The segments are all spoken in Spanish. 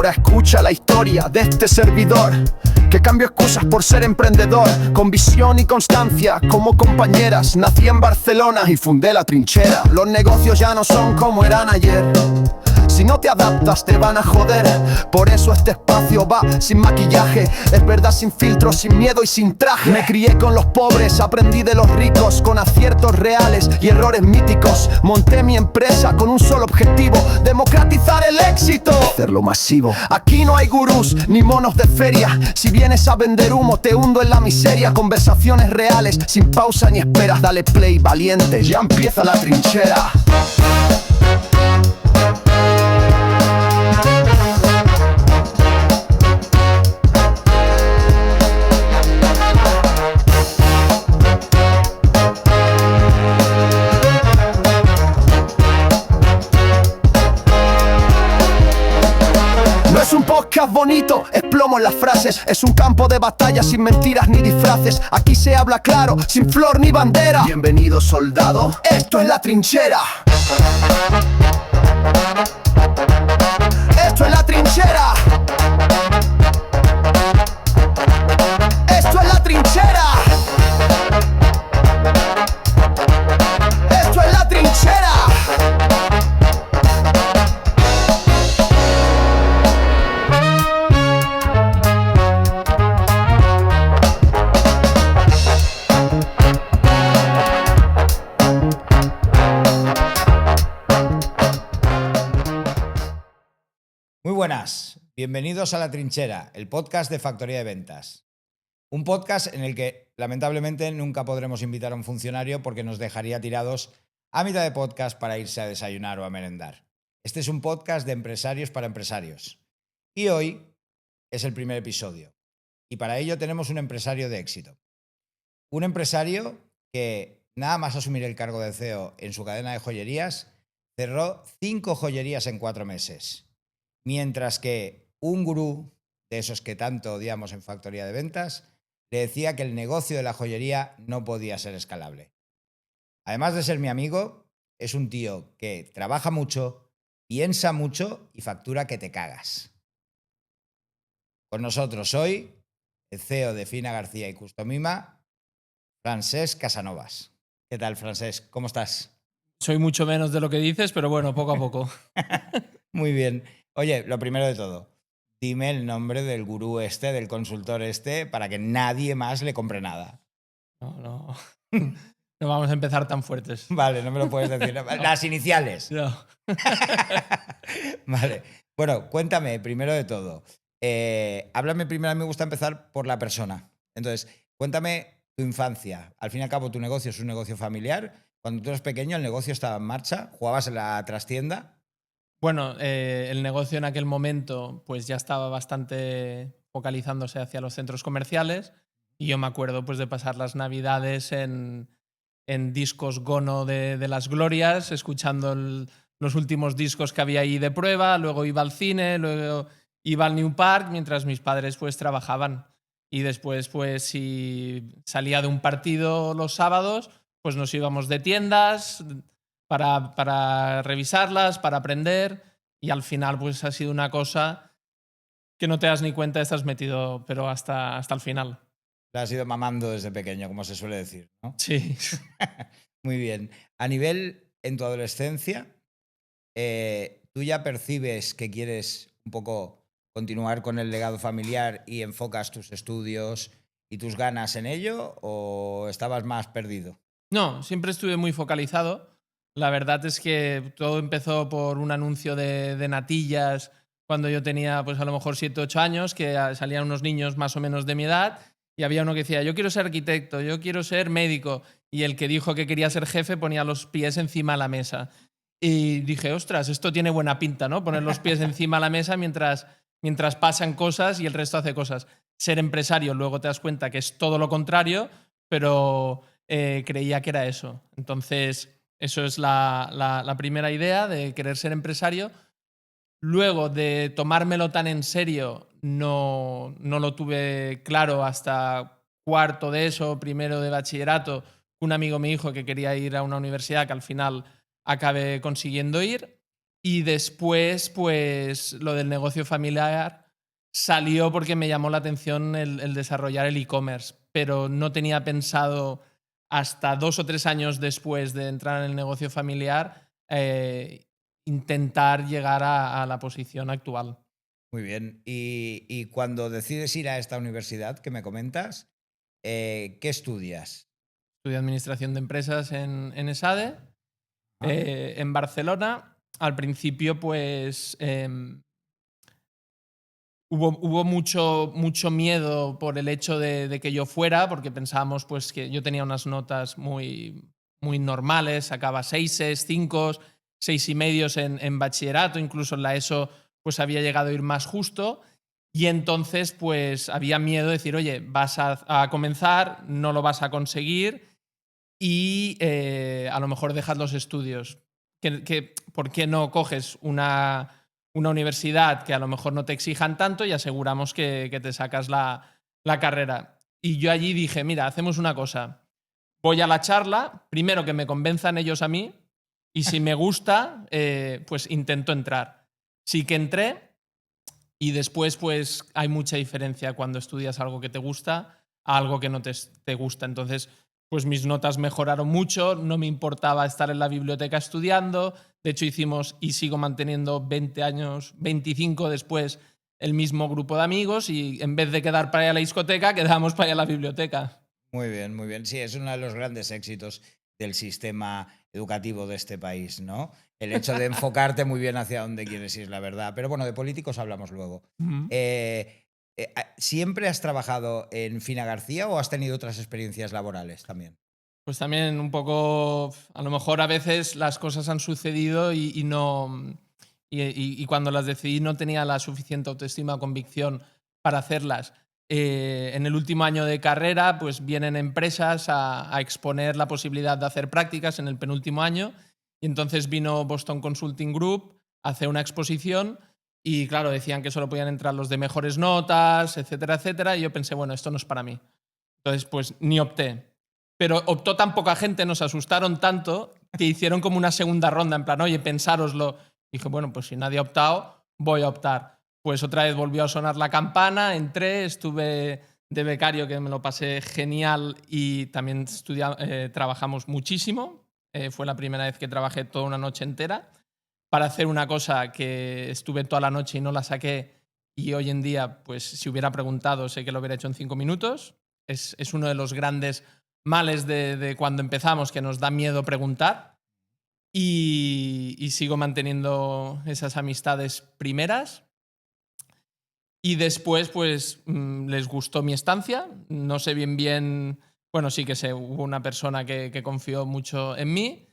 Ahora escucha la historia de este servidor, que cambio excusas por ser emprendedor. Con visión y constancia como compañeras, nací en Barcelona y fundé La Trinchera. Los negocios ya no son como eran ayer. Si no te adaptas te van a joder. Por eso este espacio va sin maquillaje. Es verdad, sin filtro, sin miedo y sin traje. Me crié con los pobres, aprendí de los ricos, con aciertos reales y errores míticos. Monté mi empresa con un solo objetivo: democratizar el éxito, hacerlo masivo. Aquí no hay gurús ni monos de feria. Si vienes a vender humo te hundo en la miseria. Conversaciones reales, sin pausa ni esperas. Dale play, valiente, ya empieza La Trinchera. Es un podcast bonito, es plomo en las frases. Es un campo de batalla sin mentiras ni disfraces. Aquí se habla claro, sin flor ni bandera. Bienvenido, soldado, esto es La Trinchera. Esto es La Trinchera. Esto es La Trinchera. Esto es La Trinchera. Muy buenas, bienvenidos a La Trinchera, el podcast de Factoría de Ventas. Un podcast en el que lamentablemente nunca podremos invitar a un funcionario porque nos dejaría tirados a mitad de podcast para irse a desayunar o a merendar. Este es un podcast de empresarios para empresarios. Y hoy es el primer episodio. Y para ello tenemos un empresario de éxito. Un empresario que, nada más asumir el cargo de CEO en su cadena de joyerías, cerró 5 joyerías en 4 meses. Mientras que un gurú, de esos que tanto odiamos en Factoría de Ventas, le decía que el negocio de la joyería no podía ser escalable. Además de ser mi amigo, es un tío que trabaja mucho, piensa mucho y factura que te cagas. Con nosotros hoy, el CEO de Fina García y Customima, Francesc Casanovas. ¿Qué tal, Francesc? ¿Cómo estás? Soy mucho menos de lo que dices, pero bueno, poco a poco. Muy bien. Oye, lo primero de todo, dime el nombre del gurú este, del consultor este, para que nadie más le compre nada. No vamos a empezar tan fuertes. Vale, no me lo puedes decir. No. Las iniciales. No. Vale. Bueno, cuéntame, primero de todo. Háblame primero, a mí me gusta empezar por la persona. Entonces, cuéntame tu infancia. Al fin y al cabo, tu negocio es un negocio familiar. Cuando tú eras pequeño, el negocio estaba en marcha, jugabas en la trastienda. Bueno, el negocio en aquel momento pues ya estaba bastante focalizándose hacia los centros comerciales y yo me acuerdo pues de pasar las navidades en discos Gono de las glorias, escuchando los últimos discos que había ahí de prueba, luego iba al cine, luego iba al New Park mientras mis padres pues trabajaban y después pues si salía de un partido los sábados pues nos íbamos de tiendas para revisarlas, para aprender y al final pues ha sido una cosa que no te das ni cuenta, estás metido pero hasta el final. La has ido mamando desde pequeño, como se suele decir, ¿no? Sí. Muy bien. A nivel, en tu adolescencia, ¿tú ya percibes que quieres un poco continuar con el legado familiar y enfocas tus estudios y tus ganas en ello o estabas más perdido? No, siempre estuve muy focalizado. La verdad es que todo empezó por un anuncio de natillas cuando yo tenía pues a lo mejor 7 o 8 años, que salían unos niños más o menos de mi edad y había uno que decía, yo quiero ser arquitecto, yo quiero ser médico, y el que dijo que quería ser jefe ponía los pies encima de la mesa. Y dije, ostras, esto tiene buena pinta, ¿no? Poner los pies encima de la mesa mientras pasan cosas y el resto hace cosas. Ser empresario, luego te das cuenta que es todo lo contrario, pero creía que era eso. Entonces, eso es la primera idea de querer ser empresario. Luego, de tomármelo tan en serio, no lo tuve claro hasta cuarto de eso, primero de bachillerato. Un amigo me dijo que quería ir a una universidad que al final acabé consiguiendo ir. Y después, pues lo del negocio familiar salió porque me llamó la atención el desarrollar el e-commerce, pero no tenía pensado hasta 2 o 3 años después de entrar en el negocio familiar intentar llegar a la posición actual. Muy bien. Y cuando decides ir a esta universidad que me comentas, ¿qué estudias? Estudié Administración de Empresas en ESADE, en Barcelona. Al principio, pues hubo mucho miedo por el hecho de que yo fuera, porque pensábamos pues, que yo tenía unas notas muy normales, sacaba 6, 5, 6,5 en bachillerato, incluso en la ESO pues había llegado a ir más justo. Y entonces pues había miedo de decir, oye, vas a comenzar, no lo vas a conseguir y a lo mejor dejas los estudios. ¿Por qué no coges una universidad que a lo mejor no te exijan tanto y aseguramos que te sacas la carrera? Y yo allí dije, mira, hacemos una cosa. Voy a la charla, primero que me convenzan ellos a mí y si me gusta, pues intento entrar. Sí que entré y después pues hay mucha diferencia cuando estudias algo que te gusta a algo que no te gusta. Entonces, pues mis notas mejoraron mucho, no me importaba estar en la biblioteca estudiando. De hecho, hicimos y sigo manteniendo 20 años, 25 después, el mismo grupo de amigos y en vez de quedar para ir a la discoteca, quedábamos para ir a la biblioteca. Muy bien, muy bien. Sí, es uno de los grandes éxitos del sistema educativo de este país, ¿no? El hecho de enfocarte muy bien hacia dónde quieres ir, la verdad. Pero bueno, de políticos hablamos luego. ¿Siempre has trabajado en Fina García o has tenido otras experiencias laborales también? Pues también un poco, a lo mejor a veces las cosas han sucedido y no... Y cuando las decidí no tenía la suficiente autoestima o convicción para hacerlas. En el último año de carrera, pues vienen empresas a exponer la posibilidad de hacer prácticas en el penúltimo año. Y entonces vino Boston Consulting Group a hacer una exposición y, claro, decían que solo podían entrar los de mejores notas, etcétera, etcétera. Y yo pensé, bueno, esto no es para mí. Entonces, pues ni opté. Pero optó tan poca gente, nos asustaron tanto, que hicieron como una segunda ronda, en plan, oye, pensároslo. Dije, bueno, pues si nadie ha optado, voy a optar. Pues otra vez volvió a sonar la campana, entré, estuve de becario, que me lo pasé genial, y también trabajamos muchísimo. Fue la primera vez que trabajé toda una noche entera para hacer una cosa que estuve toda la noche y no la saqué, y hoy en día, pues si hubiera preguntado, sé que lo hubiera hecho en 5 minutos. Es uno de los grandes males de cuando empezamos, que nos da miedo preguntar. Y sigo manteniendo esas amistades primeras. Y después, pues, les gustó mi estancia. No sé bien... Bueno, sí que sé, hubo una persona que confió mucho en mí.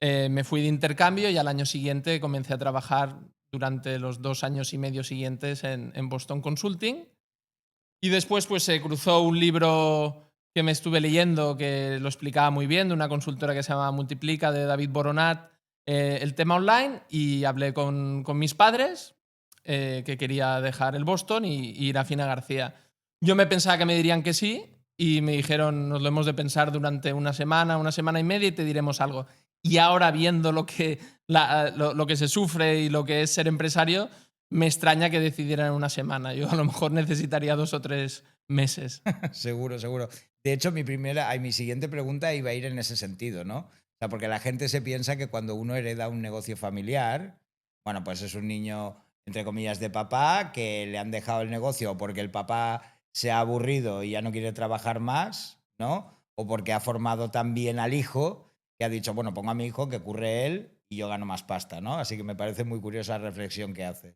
Me fui de intercambio y al año siguiente comencé a trabajar durante los 2 años y medio siguientes en Boston Consulting. Y después, pues, se cruzó un libro que me estuve leyendo que lo explicaba muy bien, de una consultora que se llama Multiplica, de David Boronat, el tema online, y hablé con mis padres, que quería dejar el Boston y ir a Fina García. Yo me pensaba que me dirían que sí y me dijeron, nos lo hemos de pensar durante una semana y media y te diremos algo. Y ahora, viendo lo que se sufre y lo que es ser empresario, me extraña que decidieran en una semana. Yo a lo mejor necesitaría 2 o 3 meses. Seguro, seguro. De hecho, mi siguiente pregunta iba a ir en ese sentido, ¿no? O sea, porque la gente se piensa que cuando uno hereda un negocio familiar, bueno, pues es un niño, entre comillas, de papá, que le han dejado el negocio porque el papá se ha aburrido y ya no quiere trabajar más, ¿no? O porque ha formado tan bien al hijo que ha dicho, bueno, pongo a mi hijo, que curre él y yo gano más pasta, ¿no? Así que me parece muy curiosa la reflexión que hace.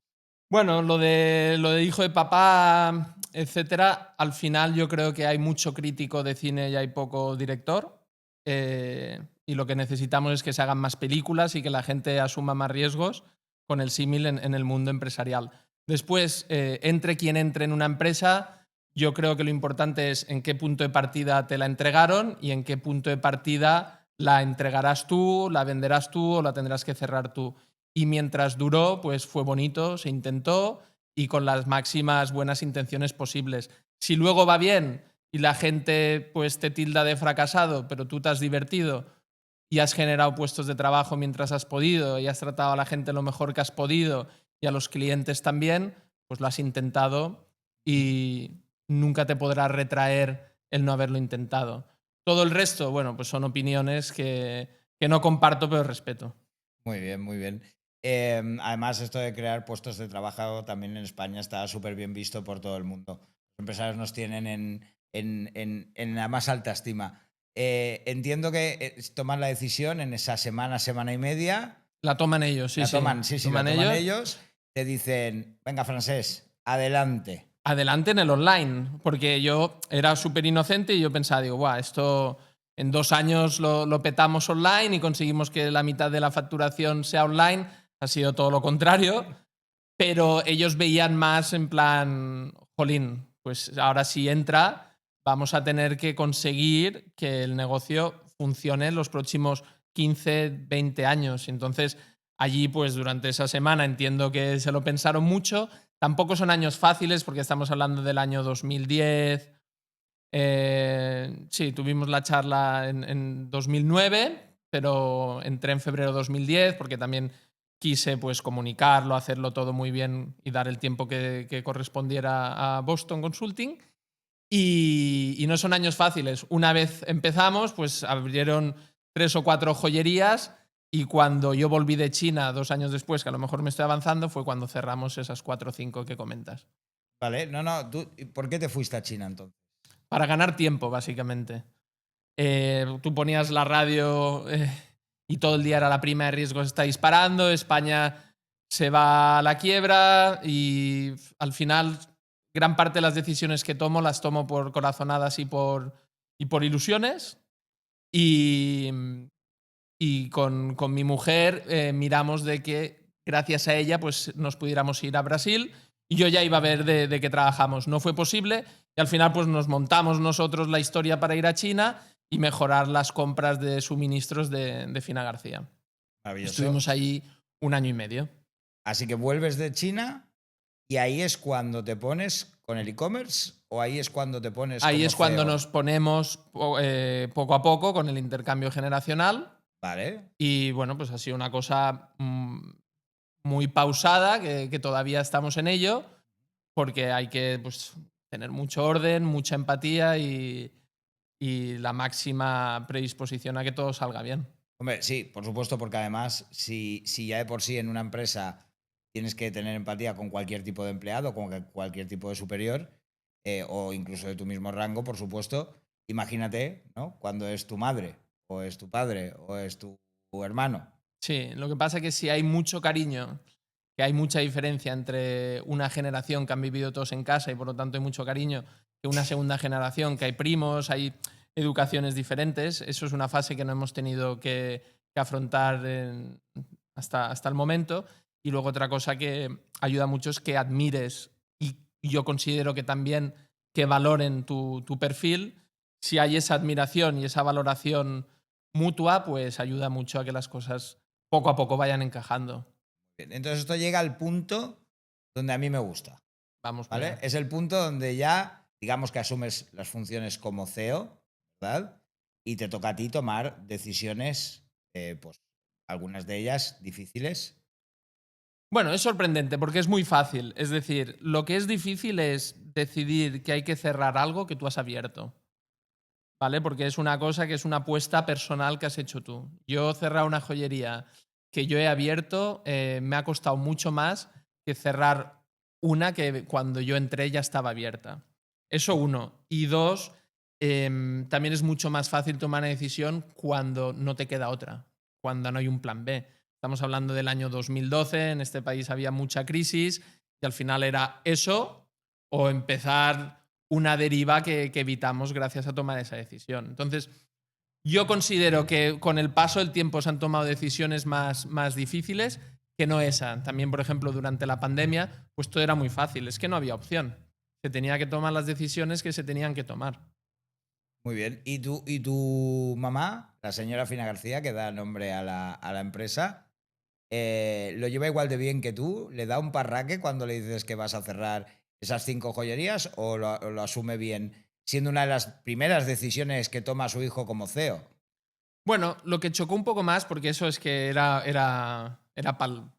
Bueno, lo de hijo de papá, etcétera, al final yo creo que hay mucho crítico de cine y hay poco director. Y lo que necesitamos es que se hagan más películas y que la gente asuma más riesgos con el símil en el mundo empresarial. Después, entre quien entre en una empresa, yo creo que lo importante es en qué punto de partida te la entregaron y en qué punto de partida la entregarás tú, la venderás tú o la tendrás que cerrar tú. Y mientras duró, pues fue bonito, se intentó y con las máximas buenas intenciones posibles. Si luego va bien y la gente pues te tilda de fracasado, pero tú te has divertido y has generado puestos de trabajo mientras has podido y has tratado a la gente lo mejor que has podido y a los clientes también, pues lo has intentado y nunca te podrás retraer el no haberlo intentado. Todo el resto, bueno, pues son opiniones que no comparto, pero respeto. Muy bien, muy bien. Además, esto de crear puestos de trabajo también en España está súper bien visto por todo el mundo. Los empresarios nos tienen en la más alta estima. Entiendo que toman la decisión en esa semana, semana y media. La toman ellos, sí, La sí. toman, sí, la Toman toman ellos. Te dicen, venga, Francés, adelante. Adelante en el online, porque yo era súper inocente y yo pensaba, digo, Buah, esto en 2 años lo petamos online y conseguimos que la mitad de la facturación sea online. Ha sido todo lo contrario, pero ellos veían más en plan, jolín, pues ahora si entra, vamos a tener que conseguir que el negocio funcione en los próximos 15, 20 años. Entonces, allí, pues durante esa semana entiendo que se lo pensaron mucho. Tampoco son años fáciles porque estamos hablando del año 2010. Sí, tuvimos la charla en 2009, pero entré en febrero de 2010 porque también quise pues, comunicarlo, hacerlo todo muy bien y dar el tiempo que correspondiera a Boston Consulting. Y no son años fáciles. Una vez empezamos, pues abrieron 3 o 4 joyerías y cuando yo volví de China 2 años después, que a lo mejor me estoy avanzando, fue cuando cerramos esas 4 o 5 que comentas. Vale, no, ¿por qué te fuiste a China entonces? Para ganar tiempo, básicamente. Tú ponías la radio y todo el día era la prima de riesgo se está disparando, España se va a la quiebra y al final gran parte de las decisiones que tomo las tomo por corazonadas y por ilusiones. Y con mi mujer miramos de que gracias a ella pues, nos pudiéramos ir a Brasil y yo ya iba a ver de qué trabajamos. No fue posible y al final pues, nos montamos nosotros la historia para ir a China y mejorar las compras de suministros de Fina García. Maravilloso. Estuvimos allí 1 año y medio. Así que vuelves de China y ahí es cuando te pones con el e-commerce o ahí es cuando te pones Ahí como es cuando CEO? nos ponemos poco a poco con el intercambio generacional. Vale. Y bueno, pues ha sido una cosa muy pausada, que todavía estamos en ello, porque hay que pues, tener mucho orden, mucha empatía y la máxima predisposición a que todo salga bien. Hombre, sí, por supuesto, porque además, si ya de por sí en una empresa tienes que tener empatía con cualquier tipo de empleado, con cualquier tipo de superior, o incluso de tu mismo rango, por supuesto, imagínate, ¿no? Cuando es tu madre, o es tu padre, o es tu hermano. Sí, lo que pasa es que si hay mucho cariño, que hay mucha diferencia entre una generación que han vivido todos en casa y por lo tanto hay mucho cariño, que una segunda generación, que hay primos, hay educaciones diferentes. Eso es una fase que no hemos tenido que afrontar hasta el momento. Y luego otra cosa que ayuda mucho es que admires y yo considero que también que valoren tu perfil. Si hay esa admiración y esa valoración mutua, pues ayuda mucho a que las cosas poco a poco vayan encajando. Entonces esto llega al punto donde a mí me gusta. Vamos, ¿Vale? Es el punto donde ya, digamos que asumes las funciones como CEO, ¿verdad? Y te toca a ti tomar decisiones, pues algunas de ellas difíciles. Bueno, es sorprendente porque es muy fácil. Es decir, lo que es difícil es decidir que hay que cerrar algo que tú has abierto. ¿Vale? Porque es una cosa que es una apuesta personal que has hecho tú. Yo cerrar una joyería que yo he abierto me ha costado mucho más que cerrar una que cuando yo entré ya estaba abierta. Eso uno. Y dos, también es mucho más fácil tomar una decisión cuando no te queda otra, cuando no hay un plan B. Estamos hablando del año 2012, en este país había mucha crisis y al final era eso o empezar una deriva que evitamos gracias a tomar esa decisión. Entonces, yo considero que con el paso del tiempo se han tomado decisiones más difíciles que no esa. También, por ejemplo, durante la pandemia, pues todo era muy fácil, es que no había opción. Se tenía que tomar las decisiones que se tenían que tomar. Muy bien. ¿Y tu mamá, la señora Fina García, que da nombre a la empresa, lo lleva igual de bien que tú? ¿Le da un parraque cuando le dices que vas a cerrar esas 5 joyerías o lo asume bien, siendo una de las primeras decisiones que toma su hijo como CEO? Bueno, lo que chocó un poco más, porque eso es que era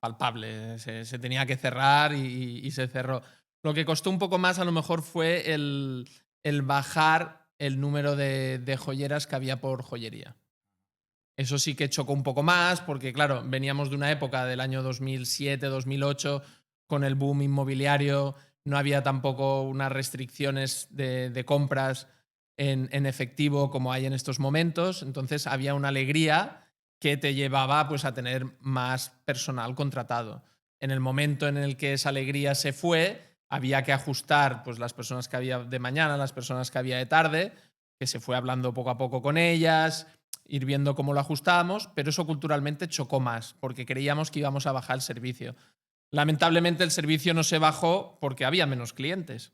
palpable, se tenía que cerrar y se cerró. Lo que costó un poco más a lo mejor fue el bajar el número de joyeras que había por joyería. Eso sí que chocó un poco más, porque claro, veníamos de una época del año 2007, 2008, con el boom inmobiliario, no había tampoco unas restricciones de compras en efectivo como hay en estos momentos, entonces había una alegría que te llevaba pues, a tener más personal contratado. En el momento en el que esa alegría se fue, había que ajustar pues, las personas que había de mañana, las personas que había de tarde, que se fue hablando poco a poco con ellas, ir viendo cómo lo ajustábamos, pero eso culturalmente chocó más, porque creíamos que íbamos a bajar el servicio. Lamentablemente el servicio no se bajó porque había menos clientes.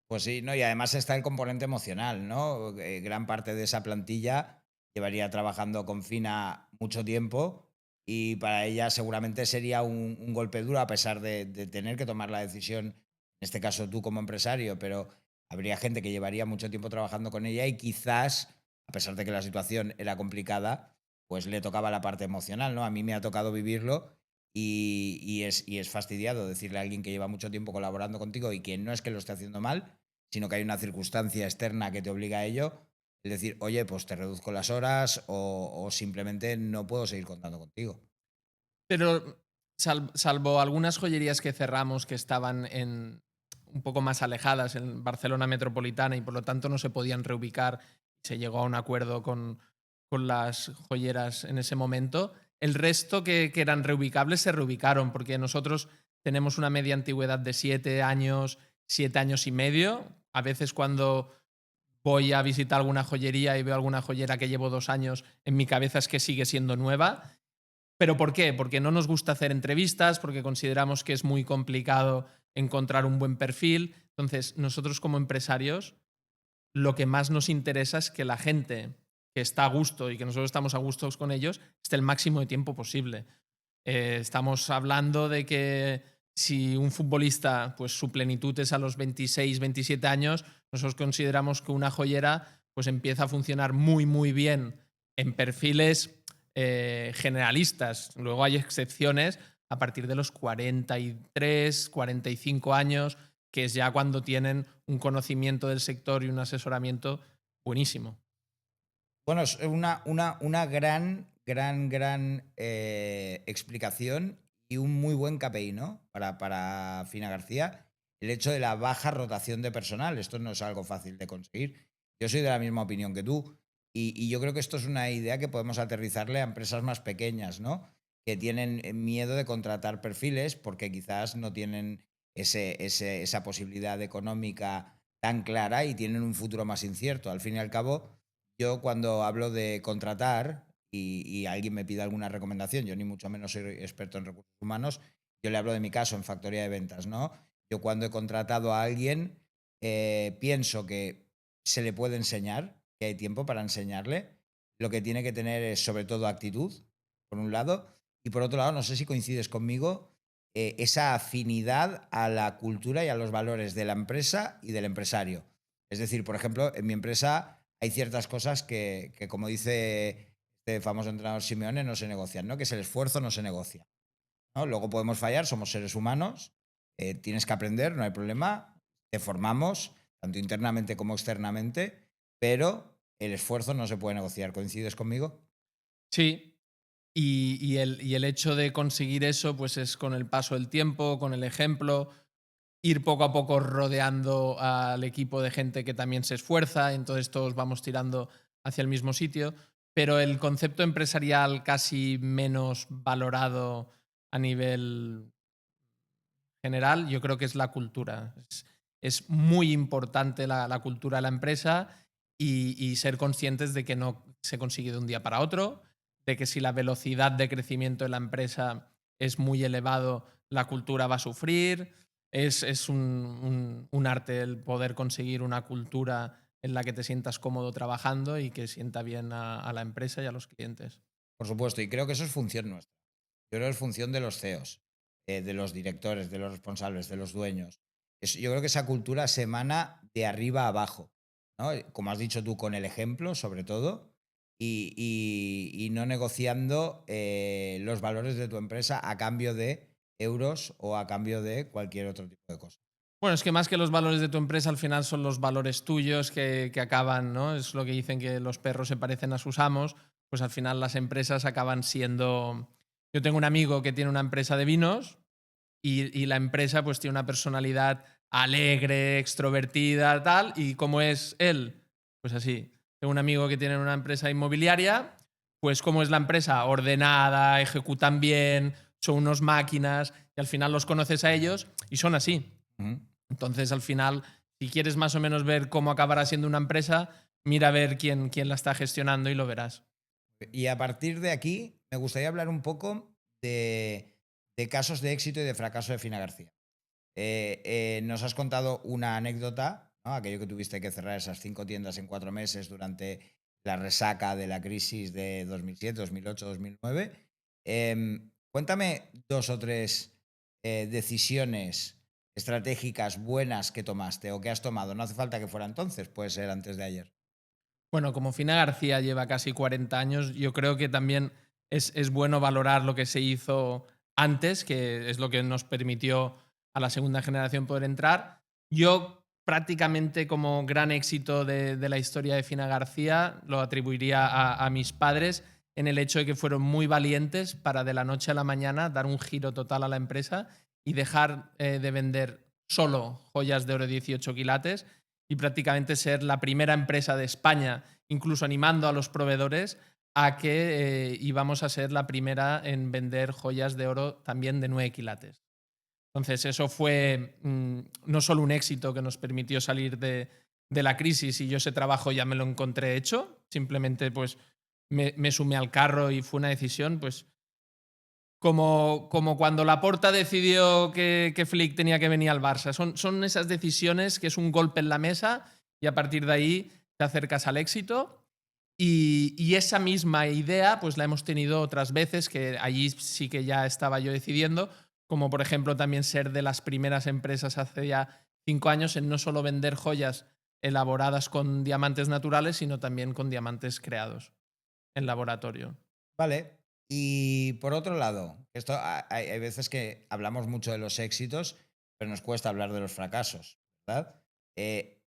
Pues sí, ¿no? Y además está el componente emocional, ¿no? Gran parte de esa plantilla llevaría trabajando con Fina mucho tiempo y para ella seguramente sería un golpe duro a pesar de tener que tomar la decisión, en este caso tú como empresario, pero habría gente que llevaría mucho tiempo trabajando con ella y quizás, a pesar de que la situación era complicada, pues le tocaba la parte emocional, ¿no? A mí me ha tocado vivirlo y es fastidiado decirle a alguien que lleva mucho tiempo colaborando contigo y que no es que lo esté haciendo mal, sino que hay una circunstancia externa que te obliga a ello, es decir, oye, pues te reduzco las horas o simplemente no puedo seguir contando contigo. Pero salvo algunas joyerías que cerramos que estaban un poco más alejadas en Barcelona metropolitana y por lo tanto no se podían reubicar, se llegó a un acuerdo con las joyeras en ese momento. El resto que eran reubicables se reubicaron porque nosotros tenemos una media antigüedad de 7 años, 7 años y medio. A veces cuando voy a visitar alguna joyería y veo alguna joyera que llevo 2 años, en mi cabeza es que sigue siendo nueva. ¿Pero por qué? Porque no nos gusta hacer entrevistas, porque consideramos que es muy complicado encontrar un buen perfil. Entonces, nosotros como empresarios, lo que más nos interesa es que la gente que está a gusto y que nosotros estamos a gusto con ellos esté el máximo de tiempo posible. Estamos hablando de que si un futbolista, pues su plenitud es a los 26, 27 años, nosotros consideramos que una joyera pues empieza a funcionar muy, muy bien en perfiles generalistas. Luego hay excepciones a partir de los 43, 45 años, que es ya cuando tienen un conocimiento del sector y un asesoramiento buenísimo. Bueno, es una gran explicación y un muy buen KPI, ¿no? Para Fina García. El hecho de la baja rotación de personal. Esto no es algo fácil de conseguir. Yo soy de la misma opinión que tú. Y yo creo que esto es una idea que podemos aterrizarle a empresas más pequeñas, ¿no? Que tienen miedo de contratar perfiles porque quizás no tienen esa posibilidad económica tan clara y tienen un futuro más incierto. Al fin y al cabo, yo cuando hablo de contratar y alguien me pide alguna recomendación, yo ni mucho menos soy experto en recursos humanos, yo le hablo de mi caso en factoría de ventas, ¿no? Yo cuando he contratado a alguien, pienso que se le puede enseñar, que hay tiempo para enseñarle. Lo que tiene que tener es sobre todo actitud, por un lado, y por otro lado, no sé si coincides conmigo, esa afinidad a la cultura y a los valores de la empresa y del empresario. Es decir, por ejemplo, en mi empresa hay ciertas cosas que, como dice este famoso entrenador Simeone, no se negocian, ¿no? Que es el esfuerzo no se negocia, ¿no? Luego podemos fallar, somos seres humanos, tienes que aprender, no hay problema, te formamos, tanto internamente como externamente, pero el esfuerzo no se puede negociar. ¿Coincides conmigo? Sí, y el hecho de conseguir eso pues es con el paso del tiempo, con el ejemplo, ir poco a poco rodeando al equipo de gente que también se esfuerza, entonces todos vamos tirando hacia el mismo sitio, pero el concepto empresarial casi menos valorado a nivel general, yo creo que es la cultura. Es muy importante la cultura de la empresa y ser conscientes de que no se consigue de un día para otro, de que si la velocidad de crecimiento de la empresa es muy elevado, la cultura va a sufrir. Es un arte el poder conseguir una cultura en la que te sientas cómodo trabajando y que sienta bien a la empresa y a los clientes. Por supuesto, y creo que eso es función nuestra. Yo creo que es función de los CEOs, de los directores, de los responsables, de los dueños. Yo creo que esa cultura se emana de arriba a abajo, ¿no? Como has dicho tú, con el ejemplo, sobre todo. y no negociando los valores de tu empresa a cambio de euros o a cambio de cualquier otro tipo de cosa. Bueno, es que más que los valores de tu empresa, al final son los valores tuyos que acaban, ¿no? Es lo que dicen que los perros se parecen a sus amos, pues al final las empresas acaban siendo... Yo tengo un amigo que tiene una empresa de vinos y la empresa pues tiene una personalidad alegre, extrovertida, tal, y ¿cómo es él? Pues así. Tengo un amigo que tiene una empresa inmobiliaria, pues ¿cómo es la empresa? Ordenada, ejecutan bien, son unos máquinas, y al final los conoces a ellos y son así. Ujú. Entonces, al final, si quieres más o menos ver cómo acabará siendo una empresa, mira a ver quién la está gestionando y lo verás. Y a partir de aquí, me gustaría hablar un poco de casos de éxito y de fracaso de Fina García. Nos has contado una anécdota, ¿no? Aquello que tuviste que cerrar esas 5 tiendas en 4 meses durante la resaca de la crisis de 2007, 2008, 2009. Cuéntame 2 o 3 decisiones estratégicas buenas que tomaste o que has tomado. No hace falta que fuera entonces, puede ser antes de ayer. Bueno, como Fina García lleva casi 40 años, yo creo que también es bueno valorar lo que se hizo antes, que es lo que nos permitió a la segunda generación poder entrar. Yo prácticamente como gran éxito de la historia de Fina García lo atribuiría a mis padres en el hecho de que fueron muy valientes para de la noche a la mañana dar un giro total a la empresa y dejar de vender solo joyas de oro 18 quilates y prácticamente ser la primera empresa de España, incluso animando a los proveedores a que íbamos a ser la primera en vender joyas de oro también de 9 quilates. Entonces, eso fue no solo un éxito que nos permitió salir de la crisis y yo ese trabajo ya me lo encontré hecho, simplemente pues me sumé al carro y fue una decisión pues como cuando Laporta decidió que Flick tenía que venir al Barça. Son esas decisiones que es un golpe en la mesa y a partir de ahí te acercas al éxito. Y esa misma idea pues la hemos tenido otras veces, que allí sí que ya estaba yo decidiendo, como por ejemplo también ser de las primeras empresas hace ya 5 años en no solo vender joyas elaboradas con diamantes naturales, sino también con diamantes creados en laboratorio. Vale. Y por otro lado, hay veces que hablamos mucho de los éxitos, pero nos cuesta hablar de los fracasos, ¿verdad? Eh,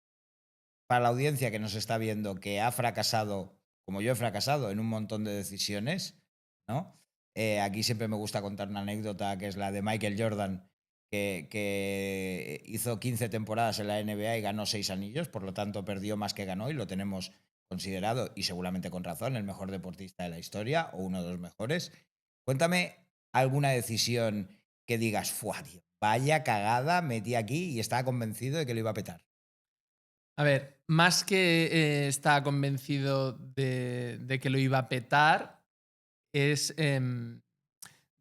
para la audiencia que nos está viendo, que ha fracasado, como yo he fracasado, en un montón de decisiones, ¿no? Aquí siempre me gusta contar una anécdota que es la de Michael Jordan, que hizo 15 temporadas en la NBA y ganó 6 anillos, por lo tanto perdió más que ganó y lo tenemos considerado, y seguramente con razón, el mejor deportista de la historia o uno de los mejores. Cuéntame alguna decisión que digas, ¡fua, tío! Vaya cagada metí aquí y estaba convencido de que lo iba a petar. A ver, más que estaba convencido de que lo iba a petar, es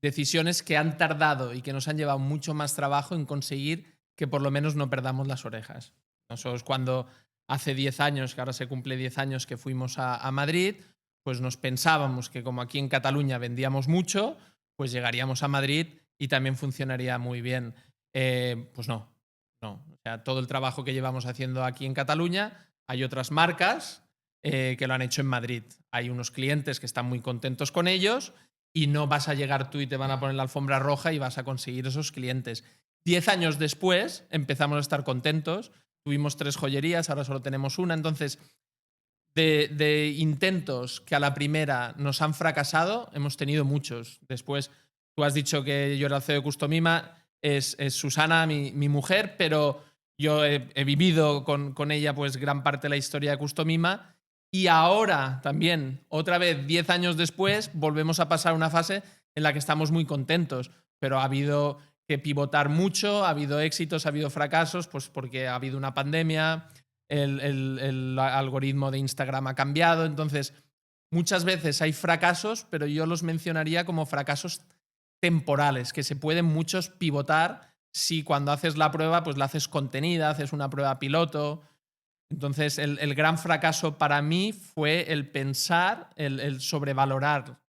decisiones que han tardado y que nos han llevado mucho más trabajo en conseguir que por lo menos no perdamos las orejas. Nosotros cuando hace 10 años, que ahora se cumple 10 años que fuimos a Madrid, pues nos pensábamos que como aquí en Cataluña vendíamos mucho, pues llegaríamos a Madrid y también funcionaría muy bien. Pues no, no. O sea, todo el trabajo que llevamos haciendo aquí en Cataluña, hay otras marcas que lo han hecho en Madrid. Hay unos clientes que están muy contentos con ellos y no vas a llegar tú y te van a poner la alfombra roja y vas a conseguir esos clientes. 10 años después empezamos a estar contentos, tuvimos 3 joyerías, ahora solo tenemos una, entonces de intentos que a la primera nos han fracasado, hemos tenido muchos. Después, tú has dicho que yo era el CEO de Customima, es Susana, mi mujer, pero yo he vivido con ella pues gran parte de la historia de Customima y ahora también, otra vez, 10 años después, volvemos a pasar una fase en la que estamos muy contentos, pero ha habido que pivotar mucho, ha habido éxitos, ha habido fracasos, pues porque ha habido una pandemia, el algoritmo de Instagram ha cambiado, entonces muchas veces hay fracasos, pero yo los mencionaría como fracasos temporales, que se pueden muchos pivotar si cuando haces la prueba, pues la haces contenida, haces una prueba piloto. Entonces, el gran fracaso para mí fue el pensar, el sobrevalorar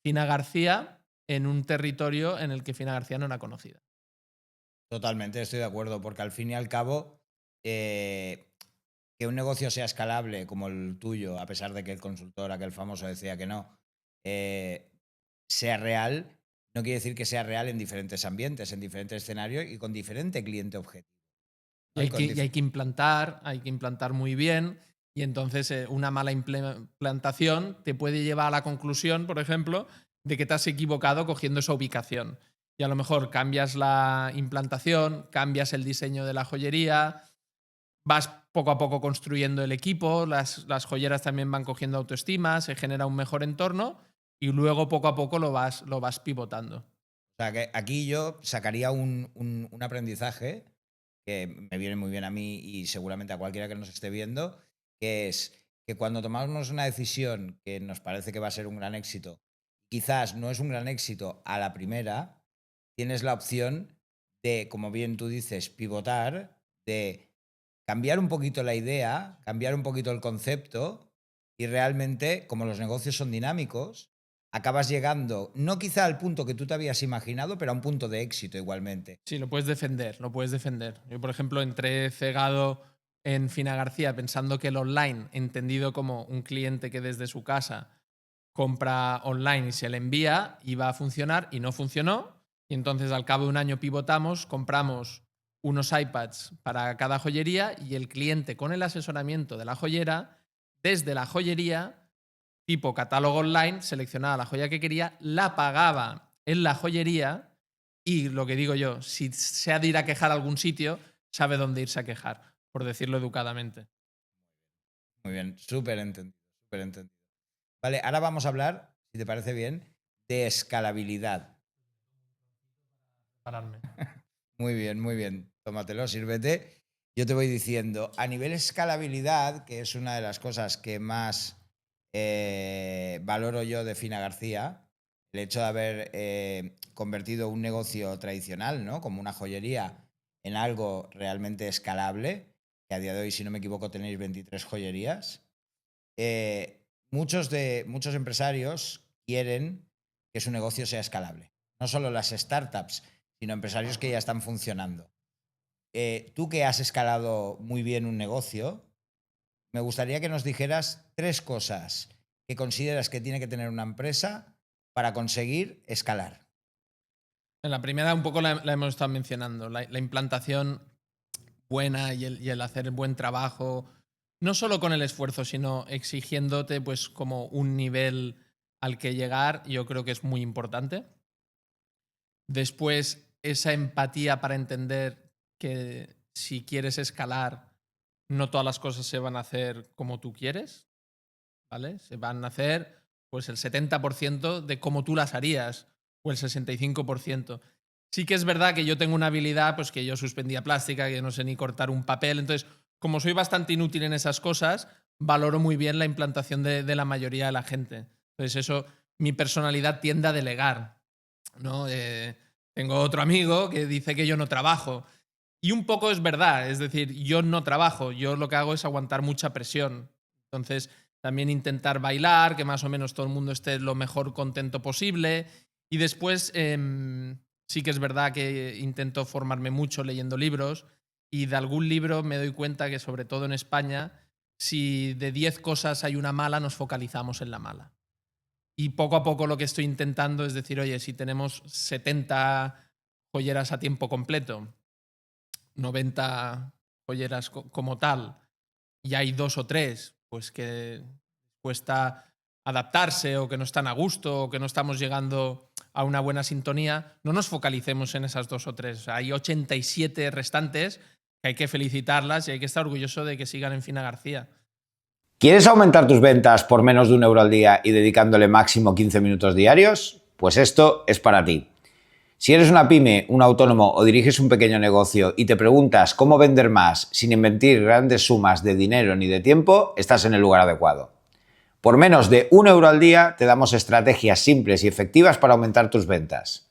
Fina García en un territorio en el que Fina García no era conocida. Totalmente, estoy de acuerdo, porque al fin y al cabo que un negocio sea escalable como el tuyo, a pesar de que el consultor, aquel famoso, decía que no, sea real, no quiere decir que sea real en diferentes ambientes, en diferentes escenarios y con diferente cliente objetivo. Y hay que implantar muy bien. Y entonces una mala implantación te puede llevar a la conclusión, por ejemplo, de que te has equivocado cogiendo esa ubicación. Y a lo mejor cambias la implantación, cambias el diseño de la joyería, vas poco a poco construyendo el equipo, las joyeras también van cogiendo autoestima, se genera un mejor entorno y luego poco a poco lo vas pivotando. O sea, que aquí yo sacaría un aprendizaje que me viene muy bien a mí y seguramente a cualquiera que nos esté viendo, que es que cuando tomamos una decisión que nos parece que va a ser un gran éxito, quizás no es un gran éxito a la primera, tienes la opción de, como bien tú dices, pivotar, de cambiar un poquito la idea, cambiar un poquito el concepto y realmente, como los negocios son dinámicos, acabas llegando, no quizá al punto que tú te habías imaginado, pero a un punto de éxito igualmente. Sí, lo puedes defender. Yo, por ejemplo, entré cegado en Fina García pensando que el online, entendido como un cliente que desde su casa compra online y se le envía, iba a funcionar y no funcionó. Y entonces al cabo de un año pivotamos, compramos unos iPads para cada joyería y el cliente con el asesoramiento de la joyera, desde la joyería, tipo catálogo online, seleccionaba la joya que quería, la pagaba en la joyería y lo que digo yo, si se ha de ir a quejar a algún sitio, sabe dónde irse a quejar, por decirlo educadamente. Muy bien, súper entendido, súper entendido. Vale, ahora vamos a hablar, si te parece bien, de escalabilidad. Pararme. Muy bien. Tómatelo, sírvete. Yo te voy diciendo, a nivel escalabilidad, que es una de las cosas que más valoro yo de Fina García, el hecho de haber convertido un negocio tradicional, ¿no?, como una joyería, en algo realmente escalable, que a día de hoy, si no me equivoco, tenéis 23 joyerías. Muchos empresarios quieren que su negocio sea escalable. No solo las startups, sino empresarios que ya están funcionando. Tú que has escalado muy bien un negocio, me gustaría que nos dijeras 3 cosas que consideras que tiene que tener una empresa para conseguir escalar. En la primera un poco la hemos estado mencionando, la implantación buena y el hacer el buen trabajo, no solo con el esfuerzo, sino exigiéndote pues como un nivel al que llegar, yo creo que es muy importante. Después, esa empatía para entender que si quieres escalar, no todas las cosas se van a hacer como tú quieres, ¿vale? Se van a hacer pues el 70% de como tú las harías o el 65%. Sí que es verdad que yo tengo una habilidad, pues que yo suspendía plástica, que no sé ni cortar un papel. Entonces, como soy bastante inútil en esas cosas, valoro muy bien la implantación de la mayoría de la gente. Entonces, eso, mi personalidad tiende a delegar, ¿no? Tengo otro amigo que dice que yo no trabajo. Y un poco es verdad, es decir, yo no trabajo, yo lo que hago es aguantar mucha presión. Entonces, también intentar bailar, que más o menos todo el mundo esté lo mejor contento posible. Y después, sí que es verdad que intento formarme mucho leyendo libros y de algún libro me doy cuenta que, sobre todo en España, si de 10 cosas hay una mala, nos focalizamos en la mala. Y poco a poco lo que estoy intentando es decir, oye, si tenemos 70 joyeras a tiempo completo, 90 joyeras como tal, y hay 2 o 3 pues que cuesta adaptarse o que no están a gusto o que no estamos llegando a una buena sintonía, no nos focalicemos en esas 2 o 3. O sea, hay 87 restantes que hay que felicitarlas y hay que estar orgulloso de que sigan en Fina García. ¿Quieres aumentar tus ventas por menos de €1 al día y dedicándole máximo 15 minutos diarios? Pues esto es para ti. Si eres una pyme, un autónomo o diriges un pequeño negocio y te preguntas cómo vender más sin invertir grandes sumas de dinero ni de tiempo, estás en el lugar adecuado. Por menos de €1 al día te damos estrategias simples y efectivas para aumentar tus ventas.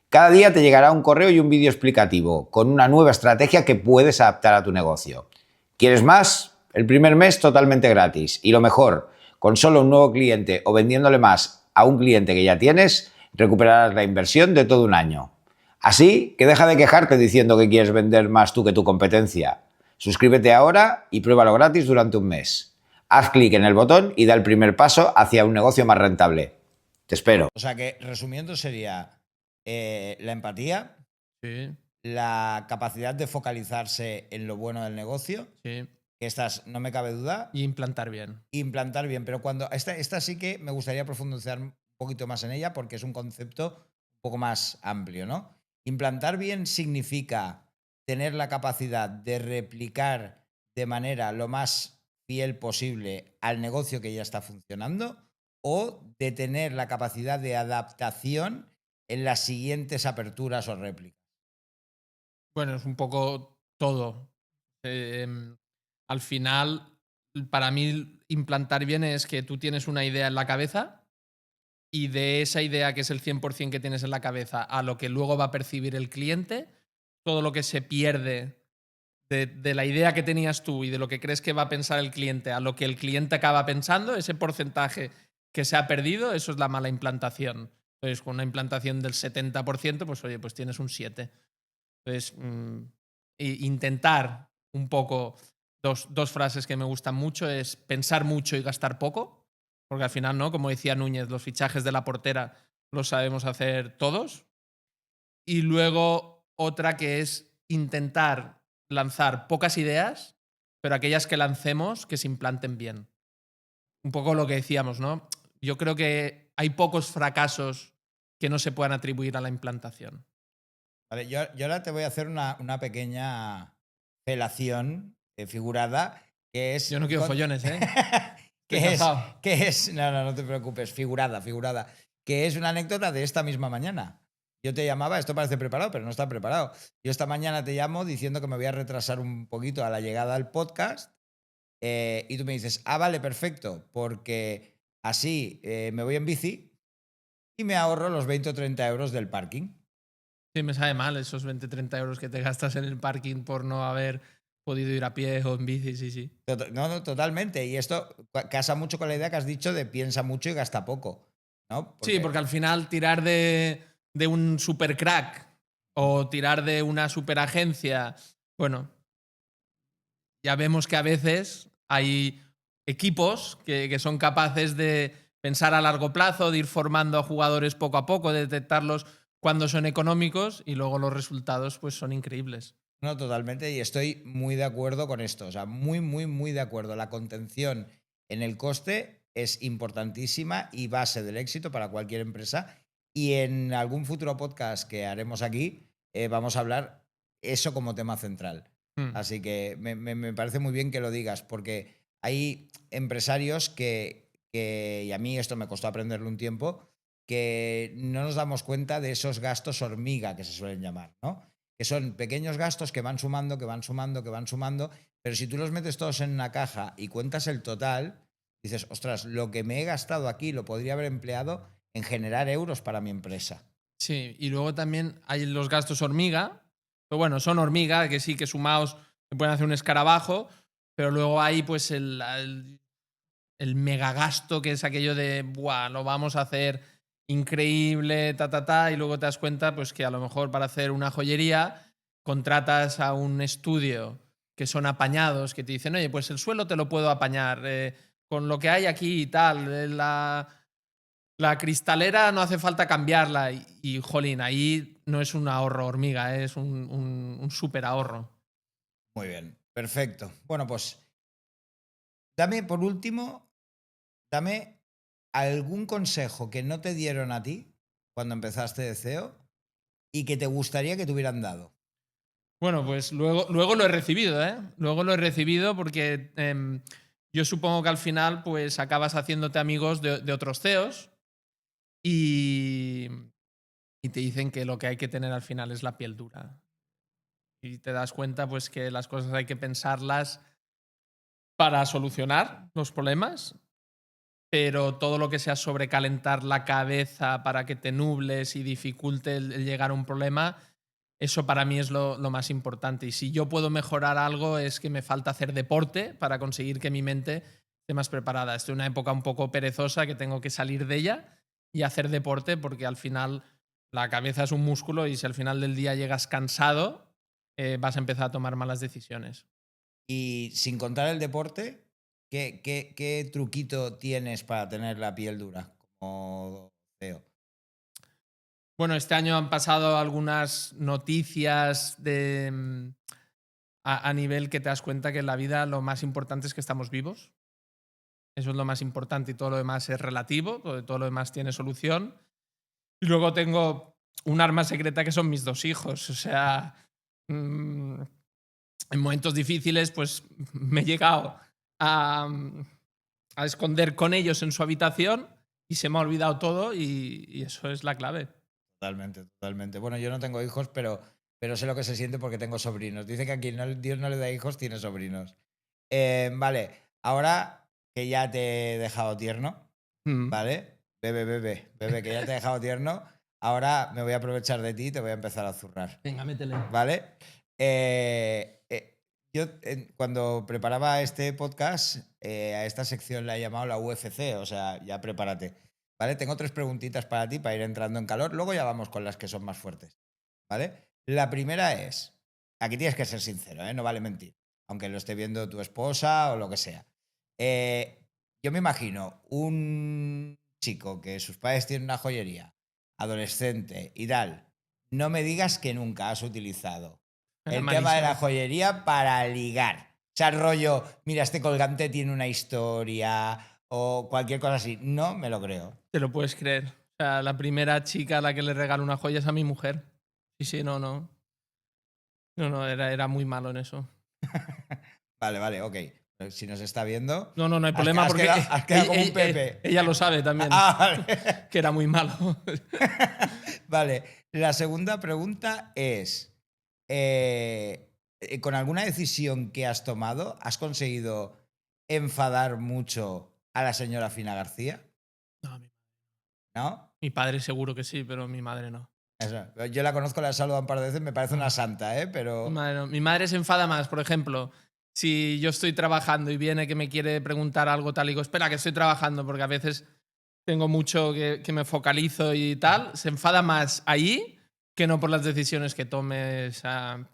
Cada día te llegará un correo y un vídeo explicativo con una nueva estrategia que puedes adaptar a tu negocio. ¿Quieres más? El primer mes totalmente gratis. Y lo mejor, con solo un nuevo cliente o vendiéndole más a un cliente que ya tienes, recuperarás la inversión de todo un año. Así que deja de quejarte diciendo que quieres vender más tú que tu competencia. Suscríbete ahora y pruébalo gratis durante un mes. Haz clic en el botón y da el primer paso hacia un negocio más rentable. Te espero. O sea que, resumiendo, sería la empatía, Sí, la capacidad de focalizarse en lo bueno del negocio, sí. que estas, no me cabe duda, Y implantar bien. implantar bien. Pero cuando esta sí que me gustaría profundizar un poquito más en ella porque es un concepto un poco más amplio, ¿no? Implantar bien significa tener la capacidad de replicar de manera lo más fiel posible al negocio que ya está funcionando o de tener la capacidad de adaptación en las siguientes aperturas o réplicas. Bueno, es un poco todo. Em, Al final, para mí, implantar bien es que tú tienes una idea en la cabeza y de esa idea que es el 100% que tienes en la cabeza a lo que luego va a percibir el cliente, todo lo que se pierde de la idea que tenías tú y de lo que crees que va a pensar el cliente a lo que el cliente acaba pensando, ese porcentaje que se ha perdido, eso es la mala implantación. Entonces, con una implantación del 70%, pues oye, pues tienes un 7. Entonces, intentar un poco, dos frases que me gustan mucho es pensar mucho y gastar poco, porque al final, ¿no? Como decía Núñez, los fichajes de la portera los sabemos hacer todos. Y luego otra que es intentar lanzar pocas ideas, pero aquellas que lancemos que se implanten bien. Un poco lo que decíamos, ¿no? Yo creo que hay pocos fracasos que no se puedan atribuir a la implantación. Vale, yo ahora te voy a hacer una pequeña felación figurada, que es... Yo no quiero follones, ¿eh? Estoy que es, casado. no te preocupes, figurada, que es una anécdota de esta misma mañana. Yo te llamaba, esto parece preparado, pero no está preparado. Yo esta mañana te llamo diciendo que me voy a retrasar un poquito a la llegada al podcast y tú me dices, vale, perfecto, porque así me voy en bici y me ahorro los 20 o 30 euros del parking. Sí, me sabe mal esos 20-30 euros que te gastas en el parking por no haber podido ir a pie o en bici, sí, sí. No, totalmente. Y esto casa mucho con la idea que has dicho de piensa mucho y gasta poco, ¿no? Sí, porque al final tirar de un super crack o tirar de una super agencia, bueno, ya vemos que a veces hay equipos que son capaces de pensar a largo plazo, de ir formando a jugadores poco a poco, de detectarlos cuando son económicos y luego los resultados pues son increíbles. No, totalmente. Y estoy muy de acuerdo con esto. O sea, muy de acuerdo. La contención en el coste es importantísima y base del éxito para cualquier empresa. Y en algún futuro podcast que haremos aquí, vamos a hablar eso como tema central. Hmm. Así que me parece muy bien que lo digas, porque hay empresarios y a mí esto me costó aprenderlo un tiempo, que no nos damos cuenta de esos gastos hormiga que se suelen llamar, ¿no? Que son pequeños gastos que van sumando, pero si tú los metes todos en una caja y cuentas el total, dices, ostras, lo que me he gastado aquí lo podría haber empleado en generar euros para mi empresa. Sí, y luego también hay los gastos hormiga. Pero bueno, son hormiga, que sí, que sumados se pueden hacer un escarabajo, pero luego hay pues el megagasto que es aquello de, buah, lo vamos a hacer increíble, y luego te das cuenta pues que a lo mejor para hacer una joyería contratas a un estudio que son apañados, que te dicen, oye, pues el suelo te lo puedo apañar, con lo que hay aquí y tal, la cristalera no hace falta cambiarla y, jolín, ahí no es un ahorro hormiga, es un súper ahorro. Muy bien, perfecto. Bueno, pues dame por último, dame algún consejo que no te dieron a ti cuando empezaste de CEO y que te gustaría que te hubieran dado. Bueno, pues luego lo he recibido, ¿eh? Luego lo he recibido porque yo supongo que al final pues acabas haciéndote amigos de otros CEOs y, y te dicen que lo que hay que tener al final es la piel dura. Y te das cuenta pues que las cosas hay que pensarlas para solucionar los problemas, pero todo lo que sea sobrecalentar la cabeza para que te nubles y dificulte el llegar a un problema, eso para mí es lo más importante. Y si yo puedo mejorar algo es que me falta hacer deporte para conseguir que mi mente esté más preparada. Estoy en una época un poco perezosa que tengo que salir de ella y hacer deporte porque al final la cabeza es un músculo y si al final del día llegas cansado, vas a empezar a tomar malas decisiones. Y sin contar el deporte, ¿qué truquito tienes para tener la piel dura? Como CEO. Bueno, este año han pasado algunas noticias a nivel que te das cuenta que en la vida lo más importante es que estamos vivos. Eso es lo más importante y todo lo demás es relativo, porque todo lo demás tiene solución. Y luego tengo un arma secreta que son mis 2 hijos. O sea, en momentos difíciles pues me he llegado a esconder con ellos en su habitación y se me ha olvidado todo y eso es la clave. Totalmente, totalmente. Bueno, yo no tengo hijos, pero sé lo que se siente porque tengo sobrinos. Dice que a quien Dios no le da hijos, tiene sobrinos. Vale, ahora que ya te he dejado tierno, ¿vale? Bebe, que ya te he dejado tierno. Ahora me voy a aprovechar de ti y te voy a empezar a zurrar. Venga, métele. ¿Vale? Yo cuando preparaba este podcast, a esta sección la he llamado la UFC, o sea, ya prepárate. ¿Vale? Tengo 3 preguntitas para ti para ir entrando en calor. Luego ya vamos con las que son más fuertes. ¿Vale? La primera es, aquí tienes que ser sincero, ¿eh? No vale mentir, aunque lo esté viendo tu esposa o lo que sea. Yo me imagino un chico que sus padres tienen una joyería, adolescente y tal. No me digas que nunca has utilizado Era el tema de la malísimo. joyería para ligar. O sea, rollo, mira, este colgante tiene una historia o cualquier cosa así. No me lo creo. Te lo puedes creer. O sea, la primera chica a la que le regalo una joya es a mi mujer. Sí, no, no. No, era muy malo en eso. Vale, ok. Si nos está viendo. No hay problema porque has quedado como un Pepe. ella lo sabe también, Vale. que era muy malo. Vale. La segunda pregunta es: ¿con alguna decisión que has tomado has conseguido enfadar mucho a la señora Fina García? No, ¿No? mi padre seguro que sí, pero mi madre no. Eso. Yo la conozco, la he saludado un par de veces, me parece una santa, ¿eh? Pero. Mi madre no. Mi madre se enfada más, por ejemplo, si yo estoy trabajando y viene que me quiere preguntar algo tal y digo, espera, que estoy trabajando, porque a veces tengo mucho que me focalizo y tal, se enfada más ahí que no por las decisiones que tome. O sea,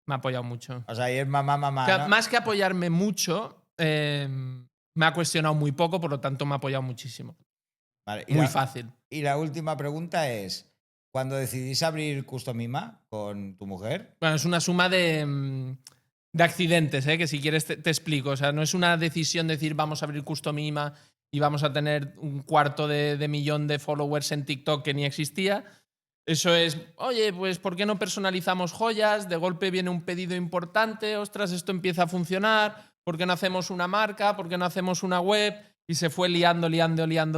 me ha apoyado mucho. O sea, ahí es mamá, O sea, ¿no? más que apoyarme mucho, me ha cuestionado muy poco, por lo tanto me ha apoyado muchísimo. Vale, Muy fácil. Y la última pregunta es: cuando decidís abrir Customima con tu mujer. Bueno, es una suma de accidentes, ¿eh? Que si quieres te explico. O sea, no es una decisión de decir vamos a abrir Customima y vamos a tener 250.000 de followers en TikTok que ni existía. Eso es, oye, pues ¿por qué no personalizamos joyas? De golpe viene un pedido importante, ostras, esto empieza a funcionar, ¿por qué no hacemos una marca? ¿Por qué no hacemos una web? Y se fue liando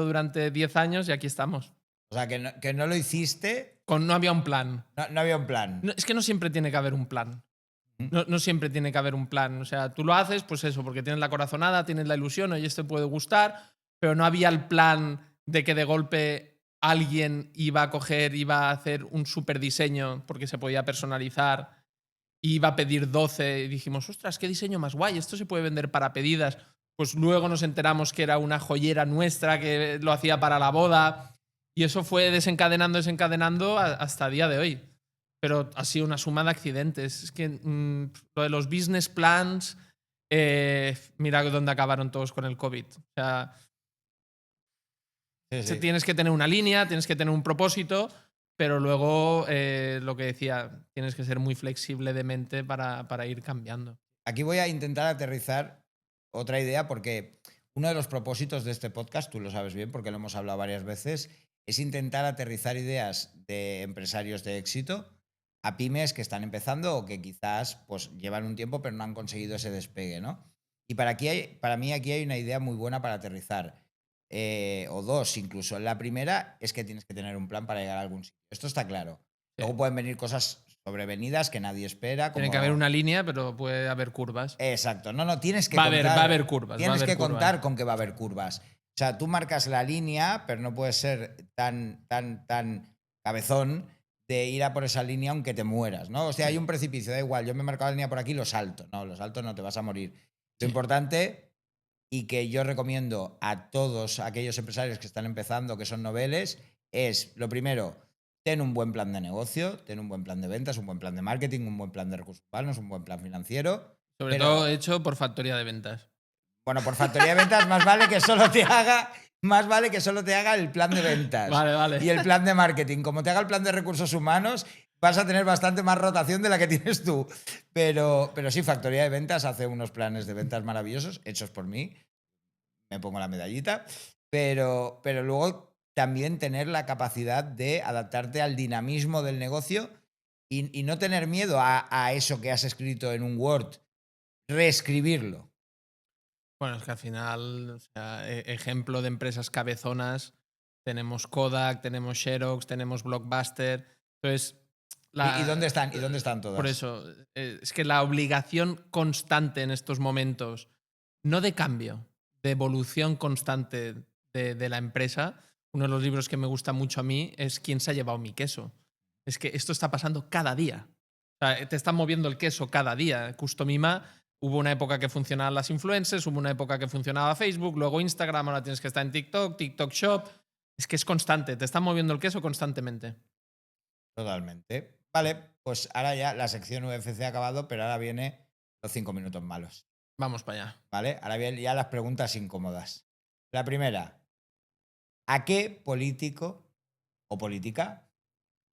durante 10 años y aquí estamos. O sea, que no lo hiciste. No había un plan. No había un plan. Es que no siempre tiene que haber un plan. No siempre tiene que haber un plan. O sea, tú lo haces, pues eso, porque tienes la corazonada, tienes la ilusión, oye, esto te puede gustar, pero no había el plan de que de golpe alguien iba a coger, iba a hacer un super diseño porque se podía personalizar, iba a pedir 12 y dijimos, ostras, qué diseño más guay, esto se puede vender para pedidas. Pues luego nos enteramos que era una joyera nuestra que lo hacía para la boda y eso fue desencadenando hasta el día de hoy. Pero ha sido una suma de accidentes. Es que lo de los business plans, mira dónde acabaron todos con el COVID. O sea, Sí. tienes que tener una línea, tienes que tener un propósito, pero luego, lo que decía, tienes que ser muy flexible de mente para ir cambiando. Aquí voy a intentar aterrizar otra idea porque uno de los propósitos de este podcast, tú lo sabes bien porque lo hemos hablado varias veces, es intentar aterrizar ideas de empresarios de éxito a pymes que están empezando o que quizás pues, llevan un tiempo pero no han conseguido ese despegue, ¿no? Y para mí aquí hay una idea muy buena para aterrizar, o 2 incluso. La primera es que tienes que tener un plan para llegar a algún sitio. Esto está claro. Sí. Luego pueden venir cosas sobrevenidas que nadie espera. Tiene que haber una línea, pero puede haber curvas. Exacto. No, tienes que va a haber curvas. Tienes que contar con que va a haber curvas. O sea, tú marcas la línea, pero no puedes ser tan cabezón de ir a por esa línea aunque te mueras, ¿no? O sea, hay un precipicio, da igual, yo me he marcado la línea por aquí, lo salto. No, lo salto no, te vas a morir. Lo importante, y que yo recomiendo a todos aquellos empresarios que están empezando, que son noveles, es, lo primero, ten un buen plan de negocio, ten un buen plan de ventas, un buen plan de marketing, un buen plan de recursos humanos, un buen plan financiero. Sobre Pero- todo hecho por factoría de ventas. Bueno, por factoría de ventas más vale que solo te haga el plan de ventas. Vale. Y el plan de marketing. Como te haga el plan de recursos humanos, vas a tener bastante más rotación de la que tienes tú. Pero sí, factoría de ventas hace unos planes de ventas maravillosos, hechos por mí. Me pongo la medallita. Pero luego también tener la capacidad de adaptarte al dinamismo del negocio y no tener miedo a eso que has escrito en un Word, reescribirlo. Bueno, es que al final, o sea, ejemplo de empresas cabezonas, tenemos Kodak, tenemos Xerox, tenemos Blockbuster. Entonces, ¿Y dónde están? ¿Y dónde están todas? por eso, es que la obligación constante en estos momentos, no de cambio, de evolución constante de la empresa, uno de los libros que me gusta mucho a mí es ¿Quién se ha llevado mi queso? Es que esto está pasando cada día. O sea, te están moviendo el queso cada día. Customima, hubo una época que funcionaban las influencers, hubo una época que funcionaba Facebook, luego Instagram, ahora tienes que estar en TikTok, TikTok Shop. Es que es constante, te están moviendo el queso constantemente. Totalmente. Vale, pues ahora ya la sección UFC ha acabado, pero ahora viene los 5 minutos malos. Vamos para allá. ¿Vale? Ahora vienen ya las preguntas incómodas. La primera, ¿a qué político o política